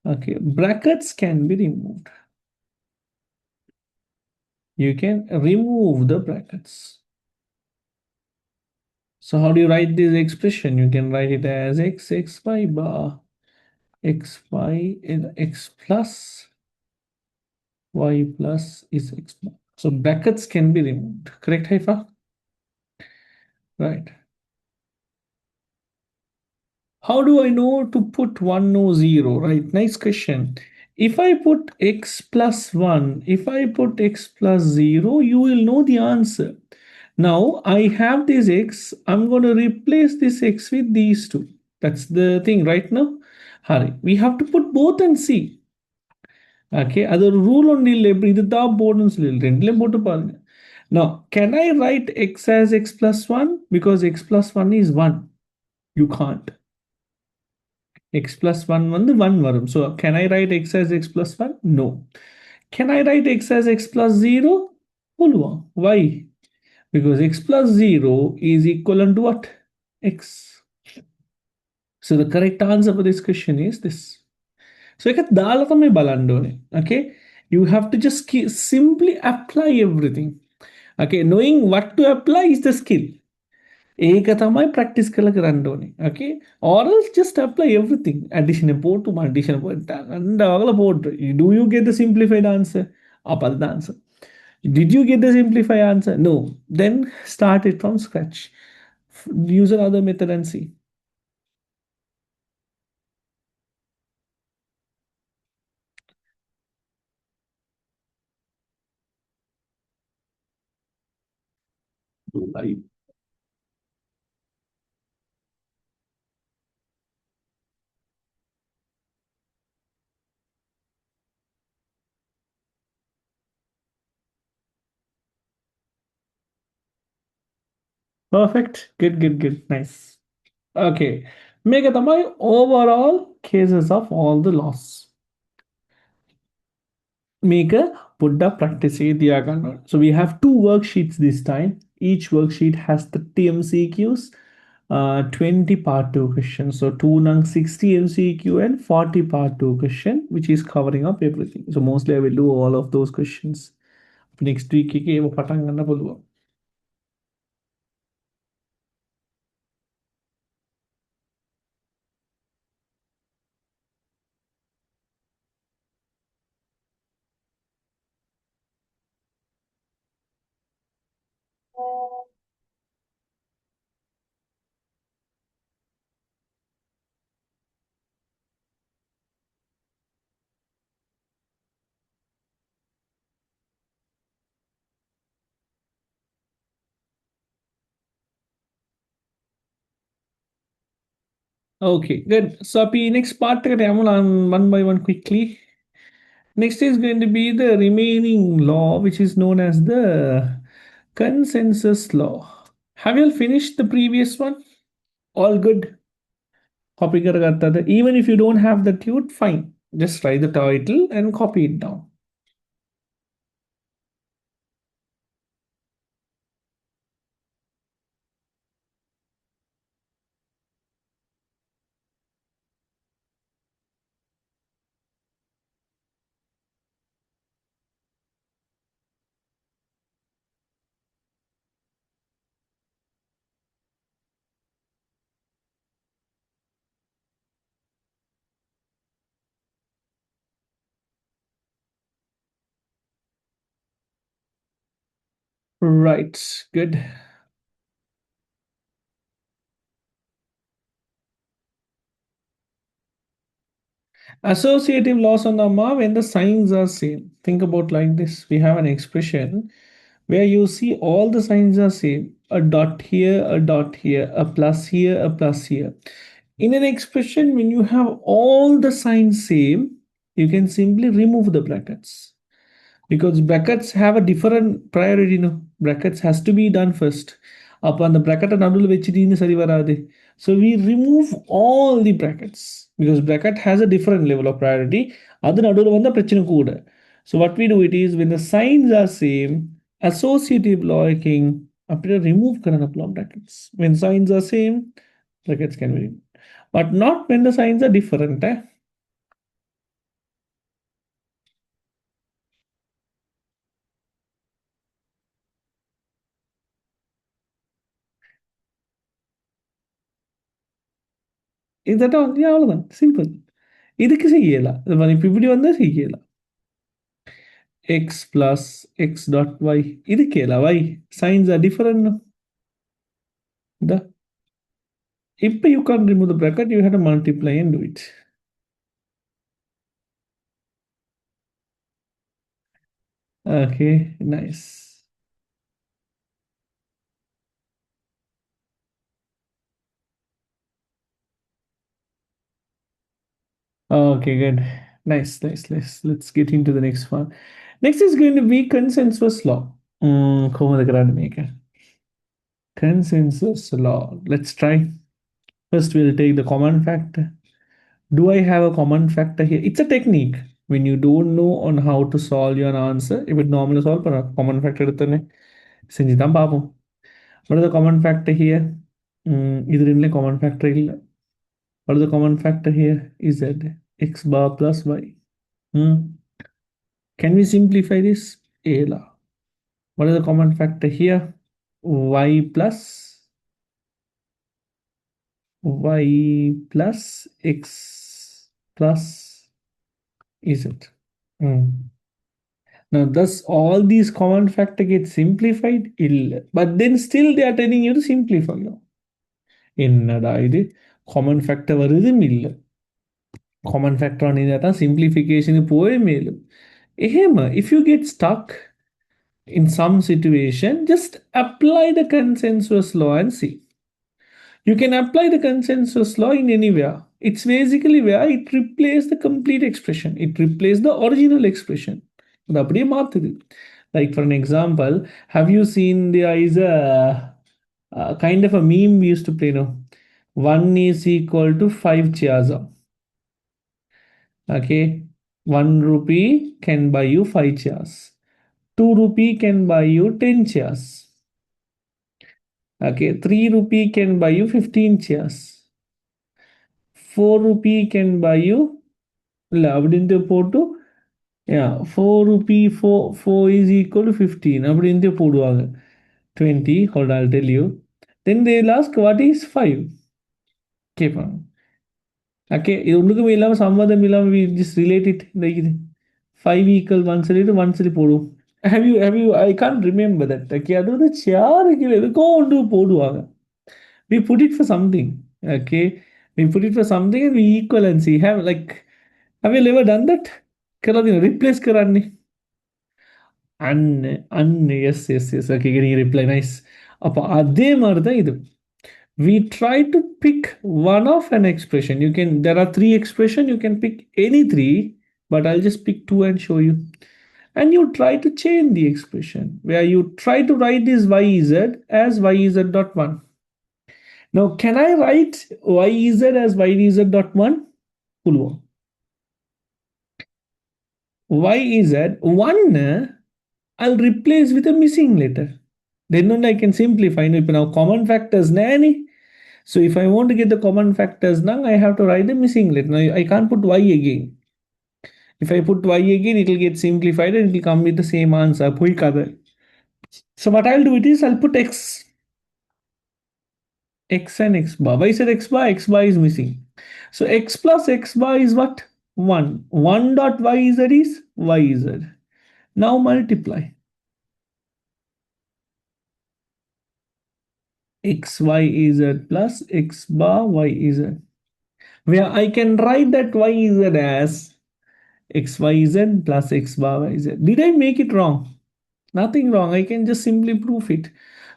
S1: okay, brackets can be removed. You can remove the brackets. So how do you write this expression? You can write it as x y bar x y in x plus y plus is x bar. So brackets can be removed. Correct, Haifa? Right. How do I know to put 1 or 0? Right, nice question. If I put x plus 1, if I put x plus 0, you will know the answer. Now I have this x, I'm going to replace this x with these two. That's the thing right now. Hari, we have to put both and see. Okay, other rule only இதுதான் போர்டுன்னு சொல்லி ரெண்டுலயும் போட்டு பாருங்க. Now, can I write x as x plus 1? Because x plus 1 is 1. You can't. X plus 1 வந்து 1 வரும். So can I write x as x plus 1? No. Can I write x as x plus 0? சொல்லுவோம். Why? Because x plus 0 is equivalent to what? X. So the correct answer for this question is this. So එක දාලා තමයි බලන්න ඕනේ. Okay? You have to just simply apply everything. Okay, knowing what to apply is the skill. ඒක තමයි practice කළ කරන්න ඕනේ. Okay, or else just apply everything. Addition போட்டு addition போட்டு அந்த வகையில் போட்டு. Do you get the simplified answer? அப்போ அதுதான் answer. Did you get the simplified answer? No. Then start it from scratch. Use another method and see. Right. Perfect. Good, good, good. Nice. Okay. Make it my overall cases of all the laws. Make a Buddha practice diagonal. So we have two worksheets this time. Each worksheet has 30 MCQs, 20 part 2 questions. So 2 nang 60 MCQ and 40 part 2 question, which is covering up everything. So mostly I will do all of those questions. Next week, okay, good. So next part on one by one quickly. Next is going to be the remaining law, which is known as the consensus law. Have you all finished the previous one? All good. Copy even if you don't have the tute, fine. Just write the title and copy it down. Right. Good. Associative loss on the ma when the signs are same. Think about like this. We have an expression where you see all the signs are same. A dot here, a dot here, a plus here, a plus here. In an expression, when you have all the signs same, you can simply remove the brackets because brackets have a different priority. No, brackets has to be done first. அப்போ அந்த bracket நடுவில் வச்சிட்டீன்னு சரி வராது. So we remove all the brackets because bracket has a different level of priority. அது நடுவில் வந்த பிரச்சனை கூட. So what we do it is when the signs are same, associative locking அப்படியே remove பண்ணலாம் brackets. When signs are same, brackets can be removed. But not when the signs are different. இதெல்லாம் அவ்வளோதான் simple. இதுக்கு செய்யலாம். இப்போ இப்படி வந்தால் செய்யலாம். x plus x dot y இதுக்கேல y signs are different. The if you can't remove the bracket, you have to multiply and do it. Okay, nice. Okay, good. Nice, nice. Let's get into the next one. Next is going to be consensus law. Consensus law. Let's try. First, we'll take the common factor. Do I have a common factor here? It's a technique. When you don't know on how to solve your answer, if it normally solve a common factor எடுத்தோன்னே செஞ்சு தான் பார்ப்போம். What is the common factor here? இது ரெண்டுல common factor இல்லை. What is the common factor here? Z x bar plus y. Hmm. Can we simplify this? A la. What is the common factor here? Y plus x plus z. Now, thus all these common factor get simplified, but then still they are telling you to simplify. என்னடா இது common factor வருதும் இல்லை common factor ஆனதா தான் simplification போய் மேலும் if you get stuck in some situation, just apply the consensus law and see. You can apply the consensus law in anywhere. It's basically where it replaces the complete expression. It replaces the original expression. அது அப்படியே மாத்துது. Like for an example, have you seen there is a kind of a meme we used to play now? 1 is equal to 5 chairs. Okay, 1 rupee can buy you 5 chairs. 2 rupee can buy you 10 chairs. Okay, 3 rupee can buy you 15 chairs. 4 rupee can buy you, அப்படின்ட்டு போட்டு yeah, 4 rupee 4 is equal to 15 அப்படின்ட்டு போடுவாங்க 20. Hold on, I'll tell you. Then they'll ask what is 5. கேட்பாங்க. Okay, இது ஒன்றுக்குமே இல்லாமல் சம்மதம் இல்லாமல் we just relate it like இது 5 equal 1 சொல்லிட்டு 1 சொல்லி போடுவோம். have you I can't remember that. Okay, அது வந்து சேருக்கு எதுக்கோ ஒன்று போடுவாங்க. We put it for something. Okay, we put it for something and we equal and see. Have you ever done that? Kara replace karani. Yes. Okay, getting a reply. Nice. அப்போ அதே மாதிரி தான் இது. We try to pick one of an expression. There are 3 expression. You can pick any 3, but I'll just pick 2 and show you. And you try to change the expression where you try to write this yz as yz dot 1. Now, can I write yz as yz dot 1? Yz 1 I'll replace with a missing letter. Then only I can simplify. Now common factors nanny. So if I want to get the common factors now, I have to write the missing letter. Now I can't put y again. If I put y again, it will get simplified and it will come with the same answer. So what I'll do it is I'll put x and x bar. Why is it x bar? X bar is missing. So x plus x bar is what? 1. 1 dot yz is yz. Now multiply. Xyz plus x bar yz. where I can write that yz as xyz plus x bar yz. Did I make it wrong? Nothing wrong. I can just simply prove it.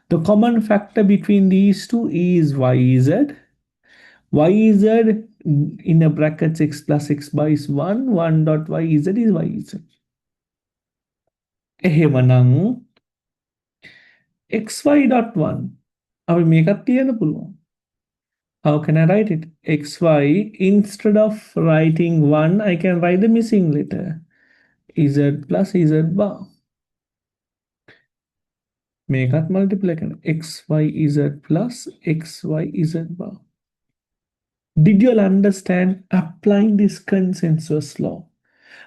S1: The common factor between these two is yz. Yz in a brackets x plus x bar is 1. 1 dot yz is yz. එහෙමනම් xy dot 1 අපි මේකත් තියන්න පුළුවන්. How can I write it? xy, instead of writing 1, I can write the missing letter. Z plus Z bar. මේකත් multiply කරන්න. xyz plus xyz bar. Did you all understand applying this consensus law?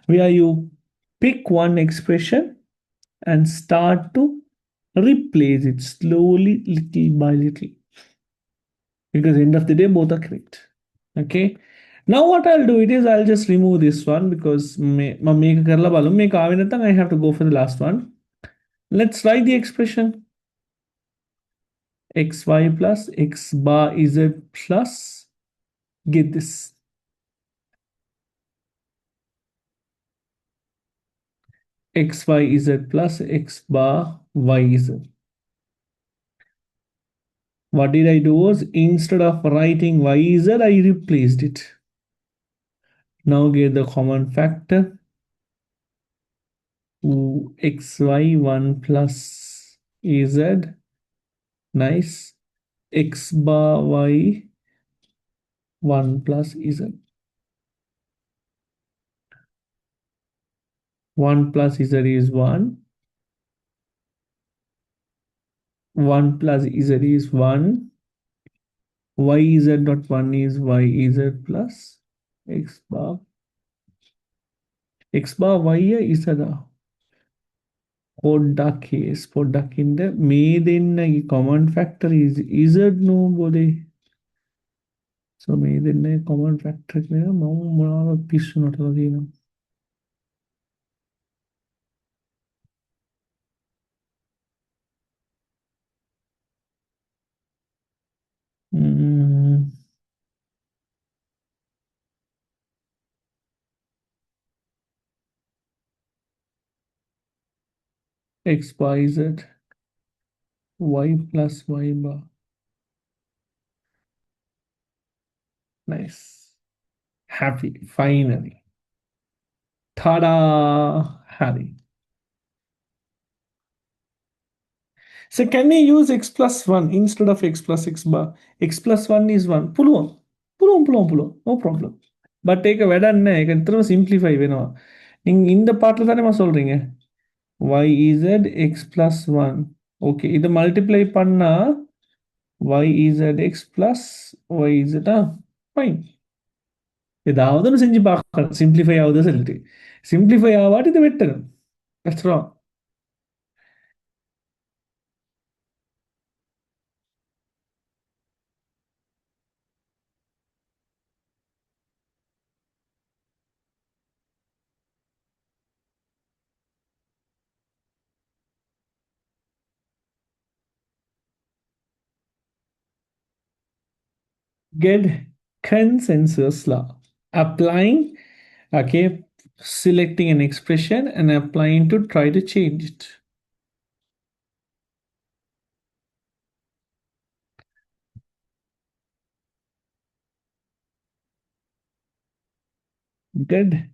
S1: Where you pick one expression and start to replace it slowly, little by little. Because end of the day, both are correct. Okay. Now what I'll do it is I'll just remove this one because make I have to go for the last one. Let's write the expression xy plus x bar z plus, get this, xyz plus x bar yz. What did I do was instead of writing yz, I replaced it. Now get the common factor. xy1 plus z. Nice. X bar y 1 plus z. 1 plus z is 1. 1 plus z is 1. yz dot 1 is yz plus x bar. X bar y is a පොඩ්ඩක් case පොඩ්ඩක් ඉන්න මේ දෙන්නගේ common factor is z no බොලේ. So මේ දෙන්නගේ common factor කියලා මම මොනවාද පිස්සු නටලා තියෙනවා. x y z y plus y bar. Nice. Happy finally. Ta-da! Happy. So can we use x plus 1 instead of x plus x bar? X plus 1 is 1. පුළුවන්. පුළුවන්. No problem. But take a වැඩක් නැහැ. ඒක නිතරම simplify වෙනවා. இந்த பாட்டுல தானே சொல்றீங்க. yz x plus 1. Okay, இதை multiply பண்ணா yz x plus yz fine. ஏதாவது ஒன்று செஞ்சு பார்க்கலாம். சிம்பிளிஃபை ஆகுது சொல்லிட்டு சிம்பிளிஃபை ஆகாட்டி இதை வெட்டணும். That's wrong. Get consensus law. Applying, okay, selecting an expression and applying to try to change it. Good.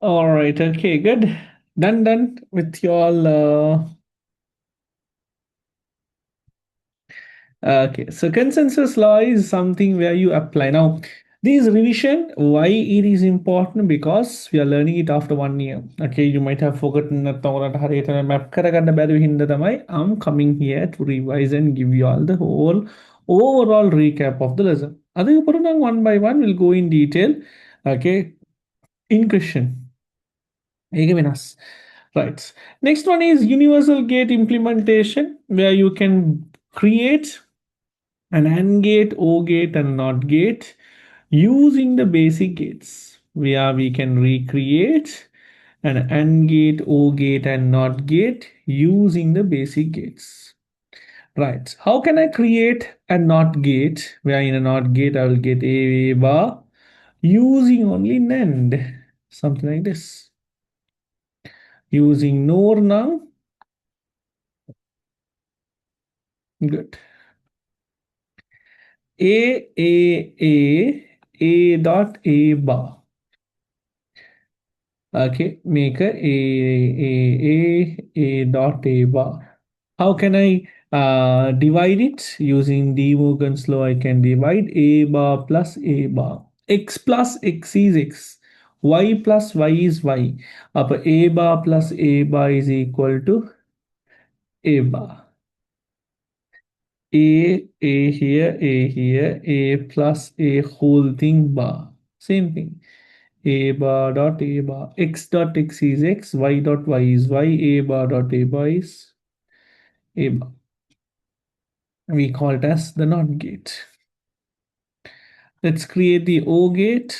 S1: All right. Okay. Good. Done with your okay, so consensus law is something where you apply. Now, this revision, why it is important? Because we are learning it after 1 year. Okay, you might have forgotten that map karaganda badu hinda tamai. I'm coming here to revise and give you all the whole overall recap of the lesson. Adhu one by one will go in detail. Okay, in question. Egemenas. Right. Next one is universal gate implementation, where you can create an AND gate, OR gate, and NOT gate using the basic gates, where we can recreate an AND gate, OR gate, and NOT gate using the basic gates. Right. How can I create a NOT gate? Where in a NOT gate I will get a bar using only NAND. Something like this. Using NOR now. Good. A dot A bar. Okay, make a dot a bar. How can I divide it? Using De Morgan's law, I can divide a bar plus a bar. X plus x is x. Y plus y is y. Up a bar plus a bar is equal to a bar. A plus a whole thing bar. Same thing. A bar dot a bar. X dot x is x. Y dot y is y. A bar dot a bar is a bar. We call it as the NOT gate. Let's create the OR gate.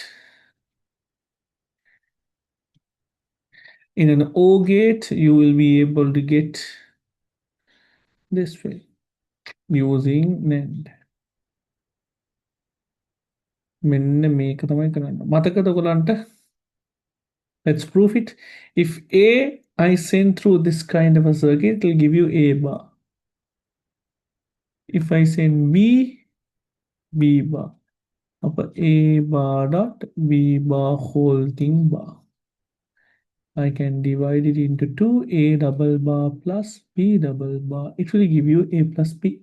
S1: In an OR gate, you will be able to get this way using NAND. මෙන්න මේක තමයි කරන්න. මතකද ඔයගලන්ට? Let's prove it. If A I send through this kind of a circuit, it will give you A bar. If I send B, B bar. Upper A bar dot B bar whole thing bar. I can divide it into two, A double bar plus B double bar. It will give you A plus B.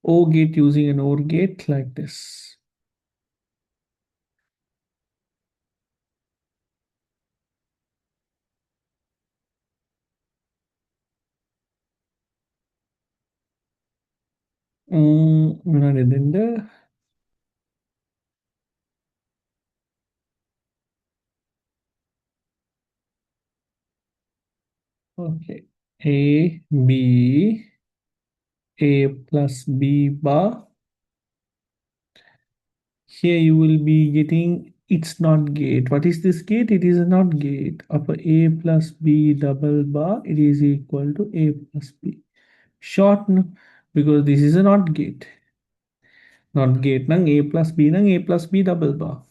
S1: OR gate using an OR gate like this. Okay. A, B, A plus B bar. Here you will be getting it's not gate. What is this gate? It is a not gate. Upper A plus B double bar, it is equal to A plus B. Short because this is a not gate. Not gate nang A plus B nang A plus B double bar.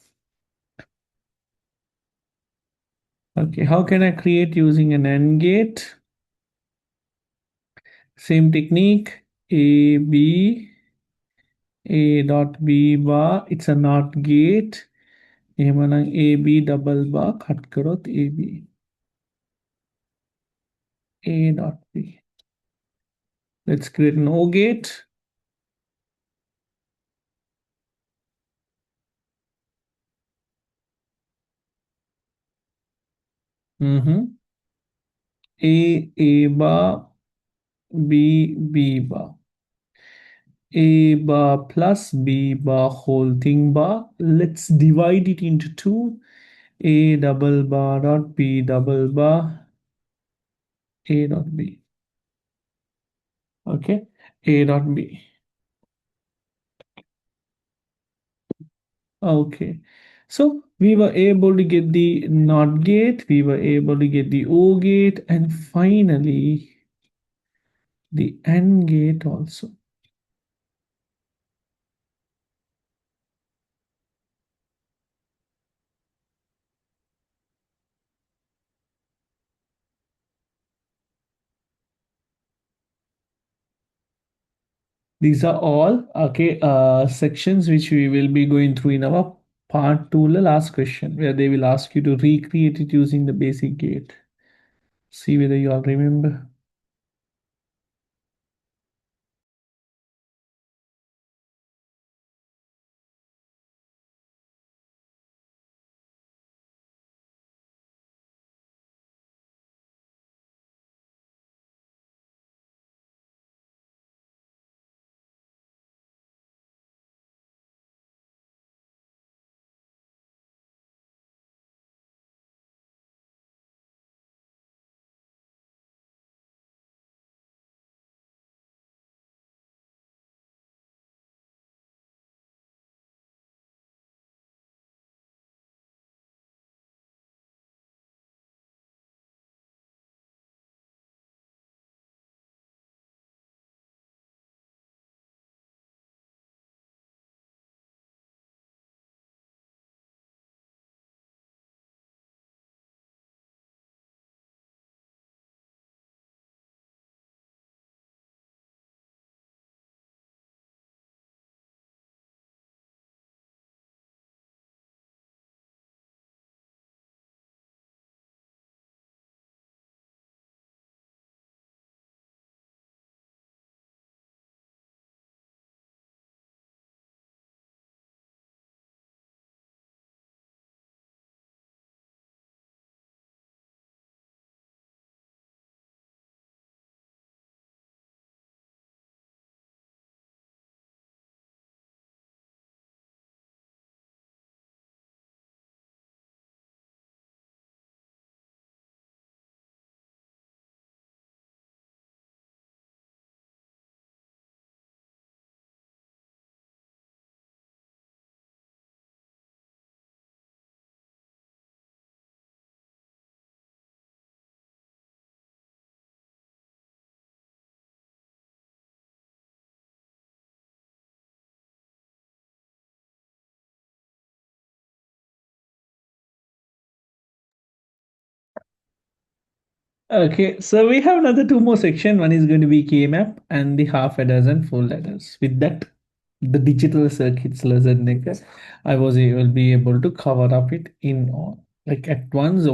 S1: Okay, how can I create using an AND gate? Same technique. A B A dot B bar. It's a not gate. A B double bar cut karot A B. A dot B. Let's create an OR gate. A bar B bar. A bar plus B bar whole thing bar. Let's divide it into two. A double bar dot B double bar. A dot B. Okay. A dot B. Okay. So we were able to get the NOT gate, we were able to get the OR gate, and finally the AND gate also. These are all okay sections which we will be going through in our part two, the last question, where they will ask you to recreate it using the basic gate. See whether you all remember. Okay, so we have another two more section. One is going to be K-map and the half a dozen full letters. With that, the digital circuits lesson, I was able be able to cover up it in all like at once.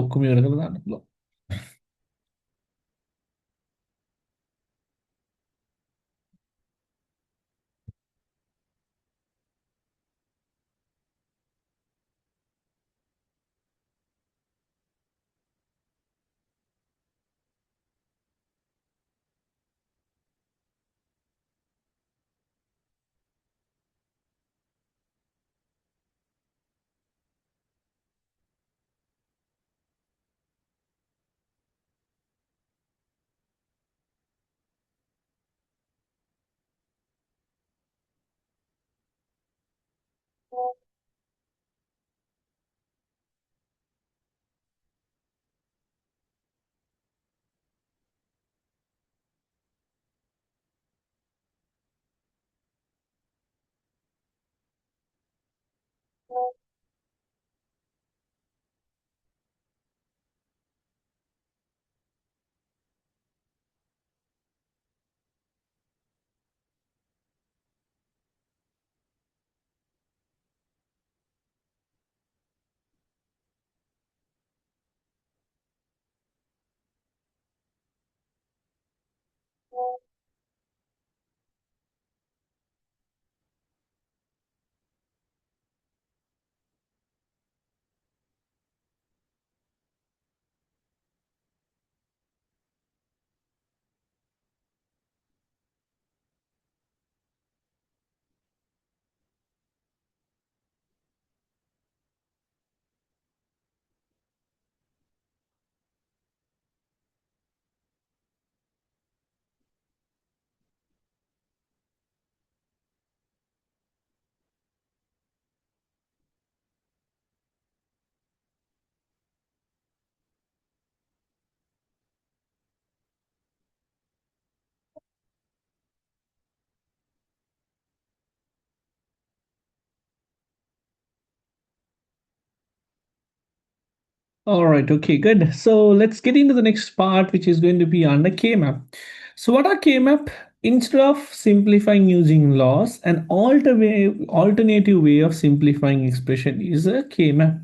S1: All right, okay, good. So let's get into the next part, which is going to be under K-map. So what are K-map? Instead of simplifying using loss, an alternative way of simplifying expression is a K-map.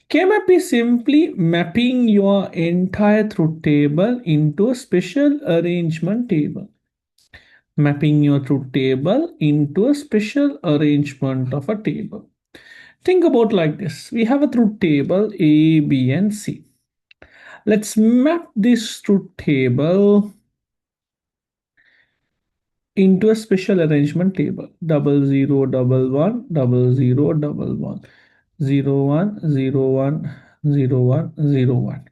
S1: K-map is simply mapping your entire truth table into a special arrangement table. Mapping your truth table into a special arrangement of a table. Think about like this. We have a truth table A, B, and C. Let's map this truth table into a special arrangement table. 0011 0011 0101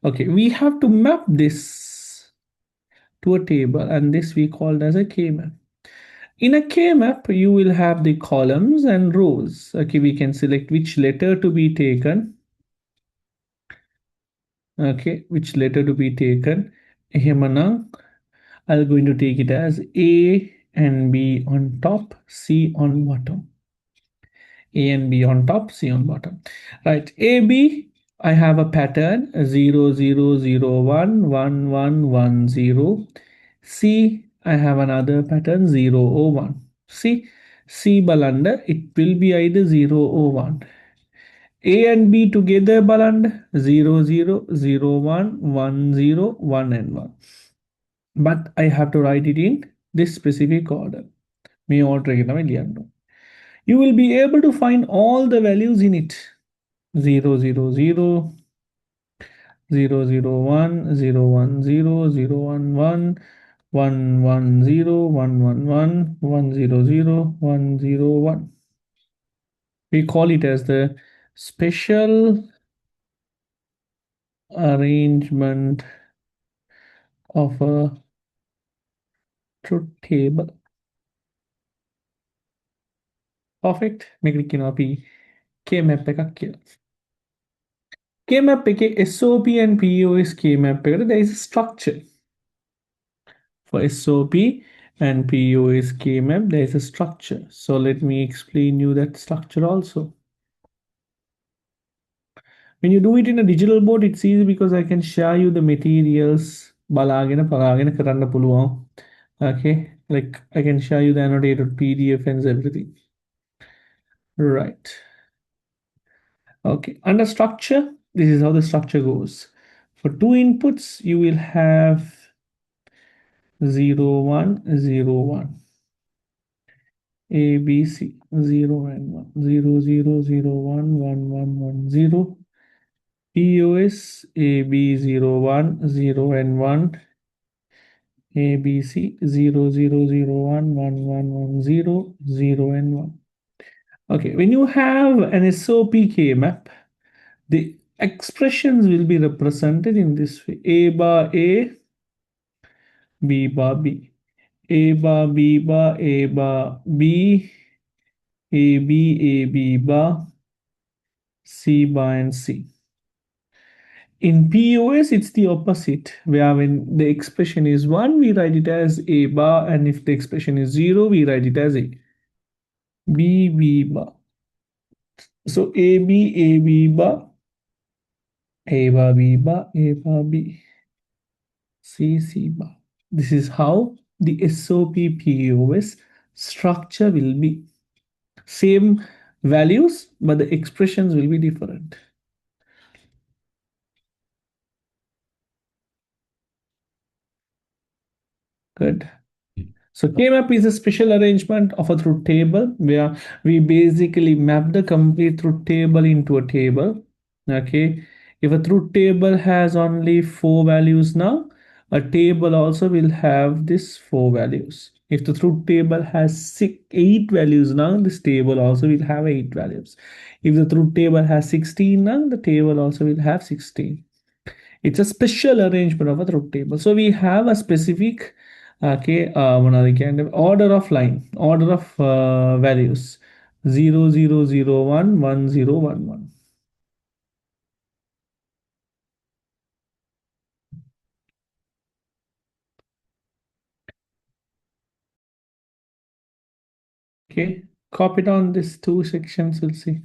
S1: Okay, we have to map this to a table, and this we called as a K-map. In a K-map, you will have the columns and rows. Okay, we can select which letter to be taken. Okay, which letter to be taken. Hemana, I'm going to take it as A and B on top, C on bottom. A and B on top, C on bottom. Right, A, B, I have a pattern 0001 1110. C, I have another pattern 001. See, C balanda, it will be either 001. A and B together balanda 0001 and 1. But I have to write it in this specific order. You will be able to find all the values in it. 0, 0, 0, 0, 0, 1, 0, 1, 0, 0, 1, 1, 1, 1, 0, 1, 1, 1, 1, 0, 0, 1, 0, 1. We call it as the special arrangement of a truth table. Perfect. මේක කියනවා අපි K-map එකක් කියලා. K-map එකේ SOP and POS K-map එකට there is a structure. For SOP and POS K-map there is a structure. So let me explain you that structure also. When you do it in a digital board, it's easy because I can share you the materials. බලාගෙන පලාගෙන කරන්න පුළුවන්. Okay, like I can share you the annotated PDF and everything. Right. Okay, under structure, this is how the structure goes. For two inputs, you will have 0, 1, 0, 1. A, B, C, 0 and 1. 0, 0, 0, 1, 1, 1, 1, 0. POS, A, B, 0, 1, 0 and 1. A, B, C, 0, 0, 0, 1, 1, 1, 1, 0, 0 and 1. Okay, when you have an SOP K-map, the expressions will be represented in this way. A bar A, B bar B. A bar B bar A bar B, A B A B bar, C bar and C. In POS, it's the opposite, where when the expression is 1, we write it as A bar, and if the expression is 0, we write it as A. B, B bar. So A, B, A, B bar, A bar, B bar, A bar, B, C, C bar. This is how the SOP POS structure will be. Same values, but the expressions will be different. Good. So K-map is a special arrangement of a truth table where we basically map the complete truth table into a table. Okay. If a truth table has only 4 values now, a table also will have this 4 values. If the truth table has 8 values now, this table also will have 8 values. If the truth table has 16 now, the table also will have 16. It's a special arrangement of a truth table. So we have a specific order of line, order of values 0, 0, 0, 1, 1, 0, 1, 1. Okay, copy down these two sections, we'll see.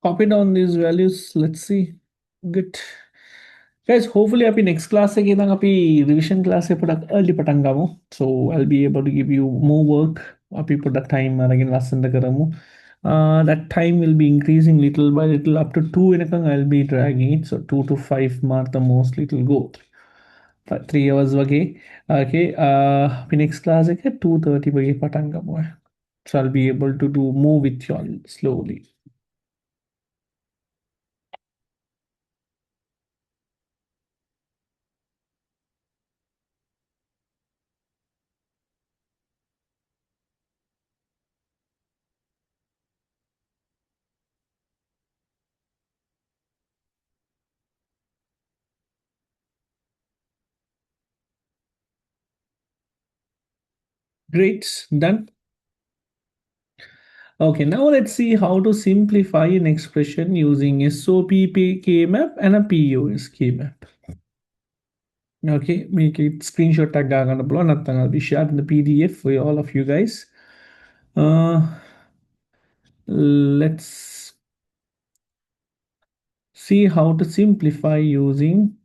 S1: Copy down these values. Let's see. Good. Guys, hopefully happy next class again happy revision class product early patangamu. So I'll be able to give you more work. Happy product time again lesson karamu. That time will be increasing little by little up to two in I'll be dragging it. So 2 to 5 mark the most little go. 3 hours okay. Okay. Next class again 2:30 bagi patangamu. So I'll be able to do more with you all slowly. Great. Done. Okay, now let's see how to simplify an expression using a SOP K-map and a POS K-map. Okay, make it screenshot tag I'll be shared in the PDF for all of you guys. Let's see how to simplify using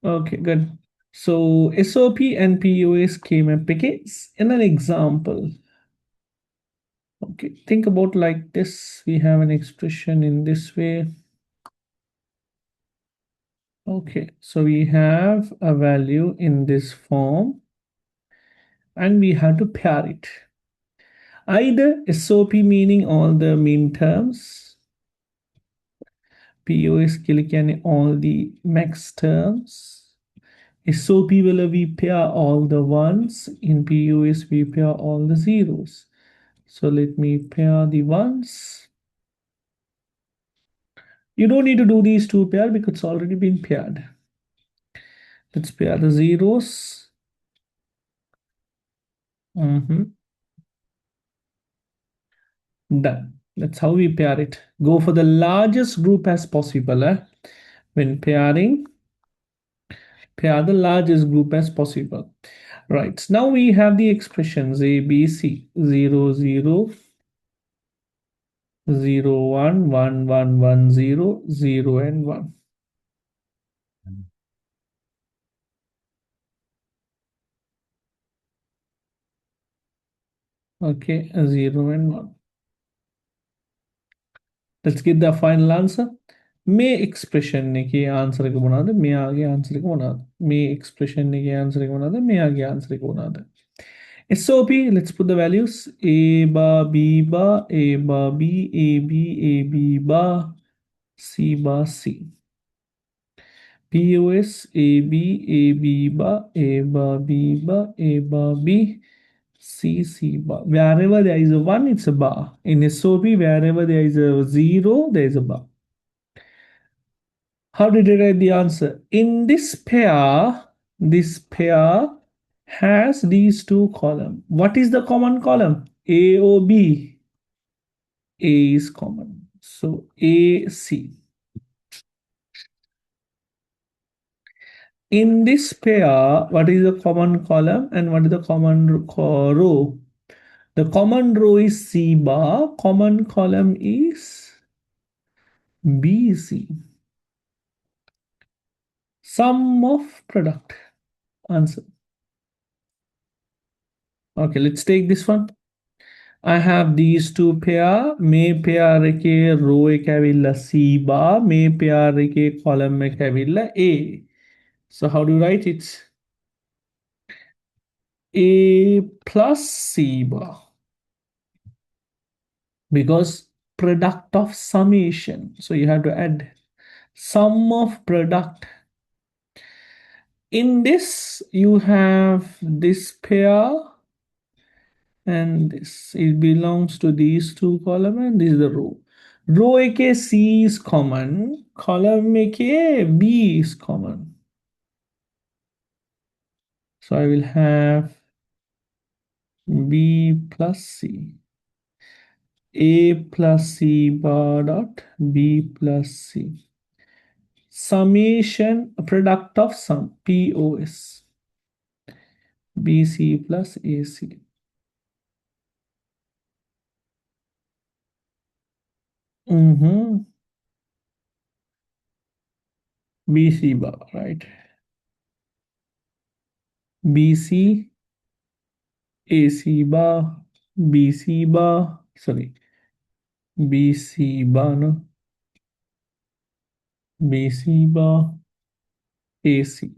S1: okay, good. So SOP and POS K-map case in an example. Okay, think about like this. We have an expression in this way. Okay, so we have a value in this form and we have to pair it. Either SOP meaning all the min terms, POS killing all the max terms. SOP will we pair all the ones, in POS we pair all the zeros. So let me pair the ones. You don't need to do these two pair because it's already been paired. Let's pair the zeros. Done. That's how we pair it. Go for the largest group as possible. When pairing, pair the largest group as possible. Right. Now we have the expressions A, B, C. 0, 0, 0, 1, 1, 1, 1, 0, 0, and 1. Okay, 0 and 1. Let's get the final answer. May expression ने के answer को बना दे मैं आगे answer को बना दे may expression ने के आंसर को बना दे मैं आगे आंसर को बना दे SOP, let's put the values A bar B bar A bar B A B A B bar C bar C. POS A B A B bar A bar B bar A bar B C C bar. Wherever there is a 1, it's a bar. In SOP, wherever there is a 0, there is a bar. How did I write the answer? In this pair has these two columns. What is the common column? A or B? A is common. So AC. In this pair, what is the common column and what is the common row? The common row is C bar, common column is BC. Sum of product. Answer. Okay, let's take this one. I have these two pair. May pair के row एक आविल्ला C bar, may pair के column में आविल्ला A. So how do you write it? A plus C bar. Because product of summation. So you have to add sum of product. In this, you have this pair and this. It belongs to these two column and this is the row. Row A C is common, column A B is common. So I will have B plus C. A plus C bar dot B plus C. Summation product of sum POS. BC plus AC. Mm-hmm. BC bar, right? BC AC bar, BC bar, sorry, BC bar, no, BC bar, AC.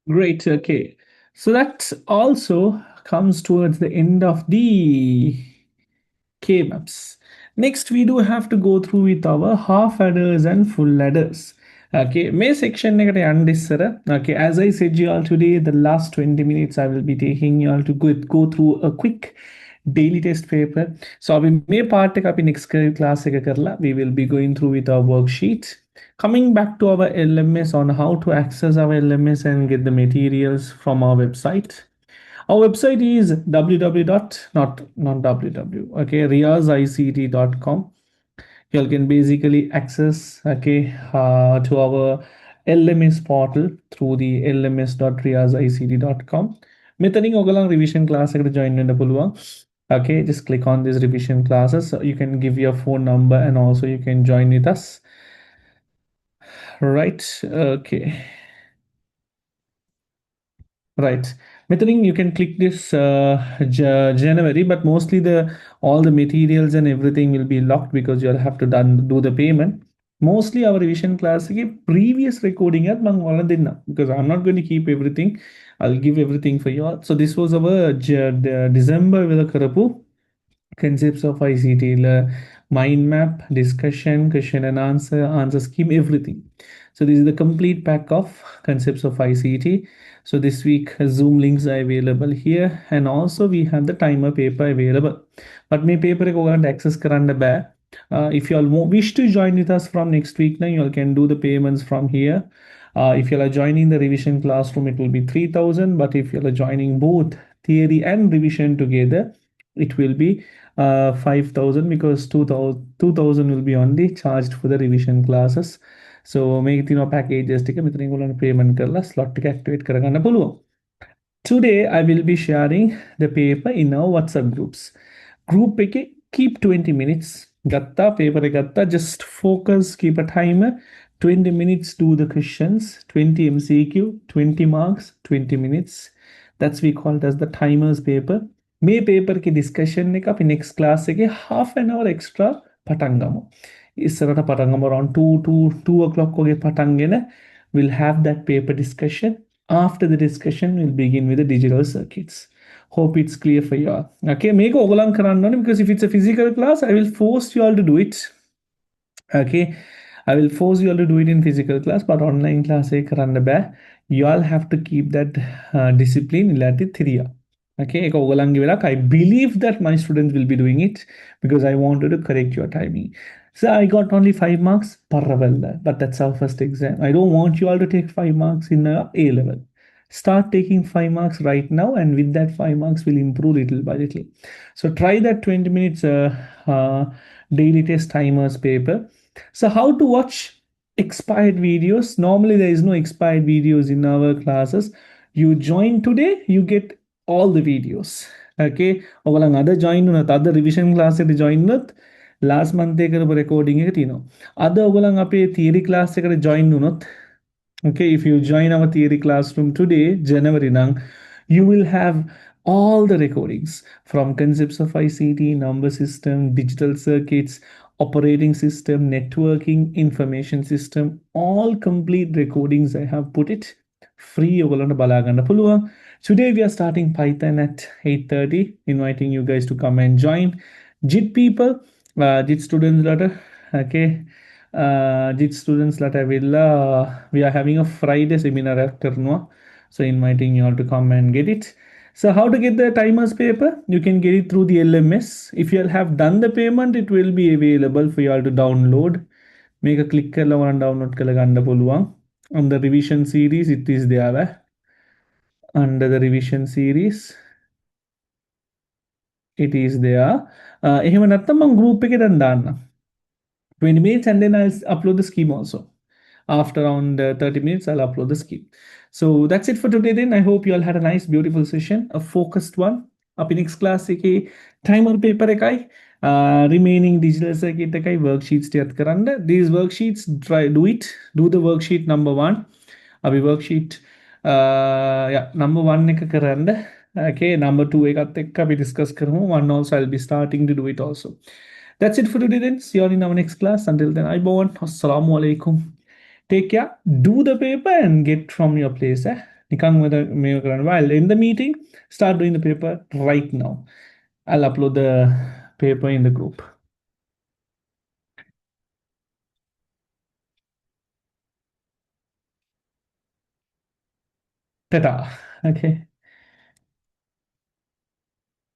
S1: Great. Okay. So that also comes towards the end of the K-maps. Next, we do have to go through with our half adders and full adders. Okay, may section negate undisera. Okay, as I said you all today, the last 20 minutes I will be taking you all to go through a quick daily test paper. So we may part take up in next class we will be going through with our worksheet. Coming back to our LMS on how to access our LMS and get the materials from our website. Our website is www dot not www, okay, riazict.com. You can basically access, okay, to our LMS portal through the lms.riazict.com. Methane ogalang revision class join in the. Okay, just click on these revision classes. So you can give your phone number and also you can join with us. Right. Okay. Right. Methering, you can click this January, but mostly the all the materials and everything will be locked because you'll have to do the payment. Mostly our revision class previous recording at because I'm not going to keep everything. I'll give everything for you all. So this was our December with a Karapu concepts of ICT, mind map, discussion, question and answer scheme, everything. So this is the complete pack of concepts of ICT. So this week Zoom links are available here, and also we have the timer paper available. But may paper ko access karanda ba. If you all wish to join with us from next week, now you all can do the payments from here. If you are joining the revision classroom, it will be 3,000. But if you are joining both theory and revision together, it will be 5,000 because 2,000 will be only charged for the revision classes. So make packages payment slot activate karagana puluwa. Today I will be sharing the paper in our WhatsApp groups. Group keep 20 minutes. Gatta paper gatta, just focus, keep a timer. 20 minutes do the questions, 20 MCQ, 20 marks, 20 minutes. That's we call it as the timers paper. May paper ki discussion ne ka next class ke half an hour extra patangamo. Is patangamo around 2 o'clock ko patangene. We'll have that paper discussion. After the discussion, we'll begin with the digital circuits. Hope it's clear for you all. Okay, make because if it's a physical class, I will force you all to do it. Okay, I will force you all to do it in physical class, but online class you all have to keep that discipline in Latin. Okay, I believe that my students will be doing it because I wanted to correct your timing. So I got only 5 marks, but that's our first exam. I don't want you all to take 5 marks in A level. Start taking 5 marks right now, and with that 5 marks, will improve little by little. So try that 20 minutes daily test timers paper. So how to watch expired videos? Normally there is no expired videos in our classes. You join today, you get all the videos. Okay, other join other revision class join with last month recording other theory class join okay, if you join our theory classroom today, January nang, you will have all the recordings from concepts of ICT, number system, digital circuits, operating system, networking, information system, all complete recordings. I have put it free. Today we are starting Python at 8:30, inviting you guys to come and join. JIT people, JIT students letter, okay. JIT students letter we are having a Friday seminar afternoon, so inviting you all to come and get it. So how to get the timers paper? You can get it through the LMS. If you have done the payment, it will be available for you all to download. Make a click and download on the revision series. It is there under the revision series. It is there. එහෙම නැත්නම් මම group එකේ දැන් දාන්න. 20 minutes and then I'll upload the scheme also. After around 30 minutes, I'll upload the scheme. So that's it for today then. I hope you all had a nice, beautiful session, a focused one. Up in next class, timer paper remaining digital circuit worksheets these worksheets, do it. Do the worksheet number 1. Abhi worksheet yeah, number 1 okay, number 2 we discuss one also I'll be starting to do it also. That's it for today then. See you all in our next class. Until then, I bow. Assalamu alaikum. Take care. Do the paper and get from your place. Nikang while in the meeting, start doing the paper right now. I'll upload the paper in the group. Ta-ta. Okay.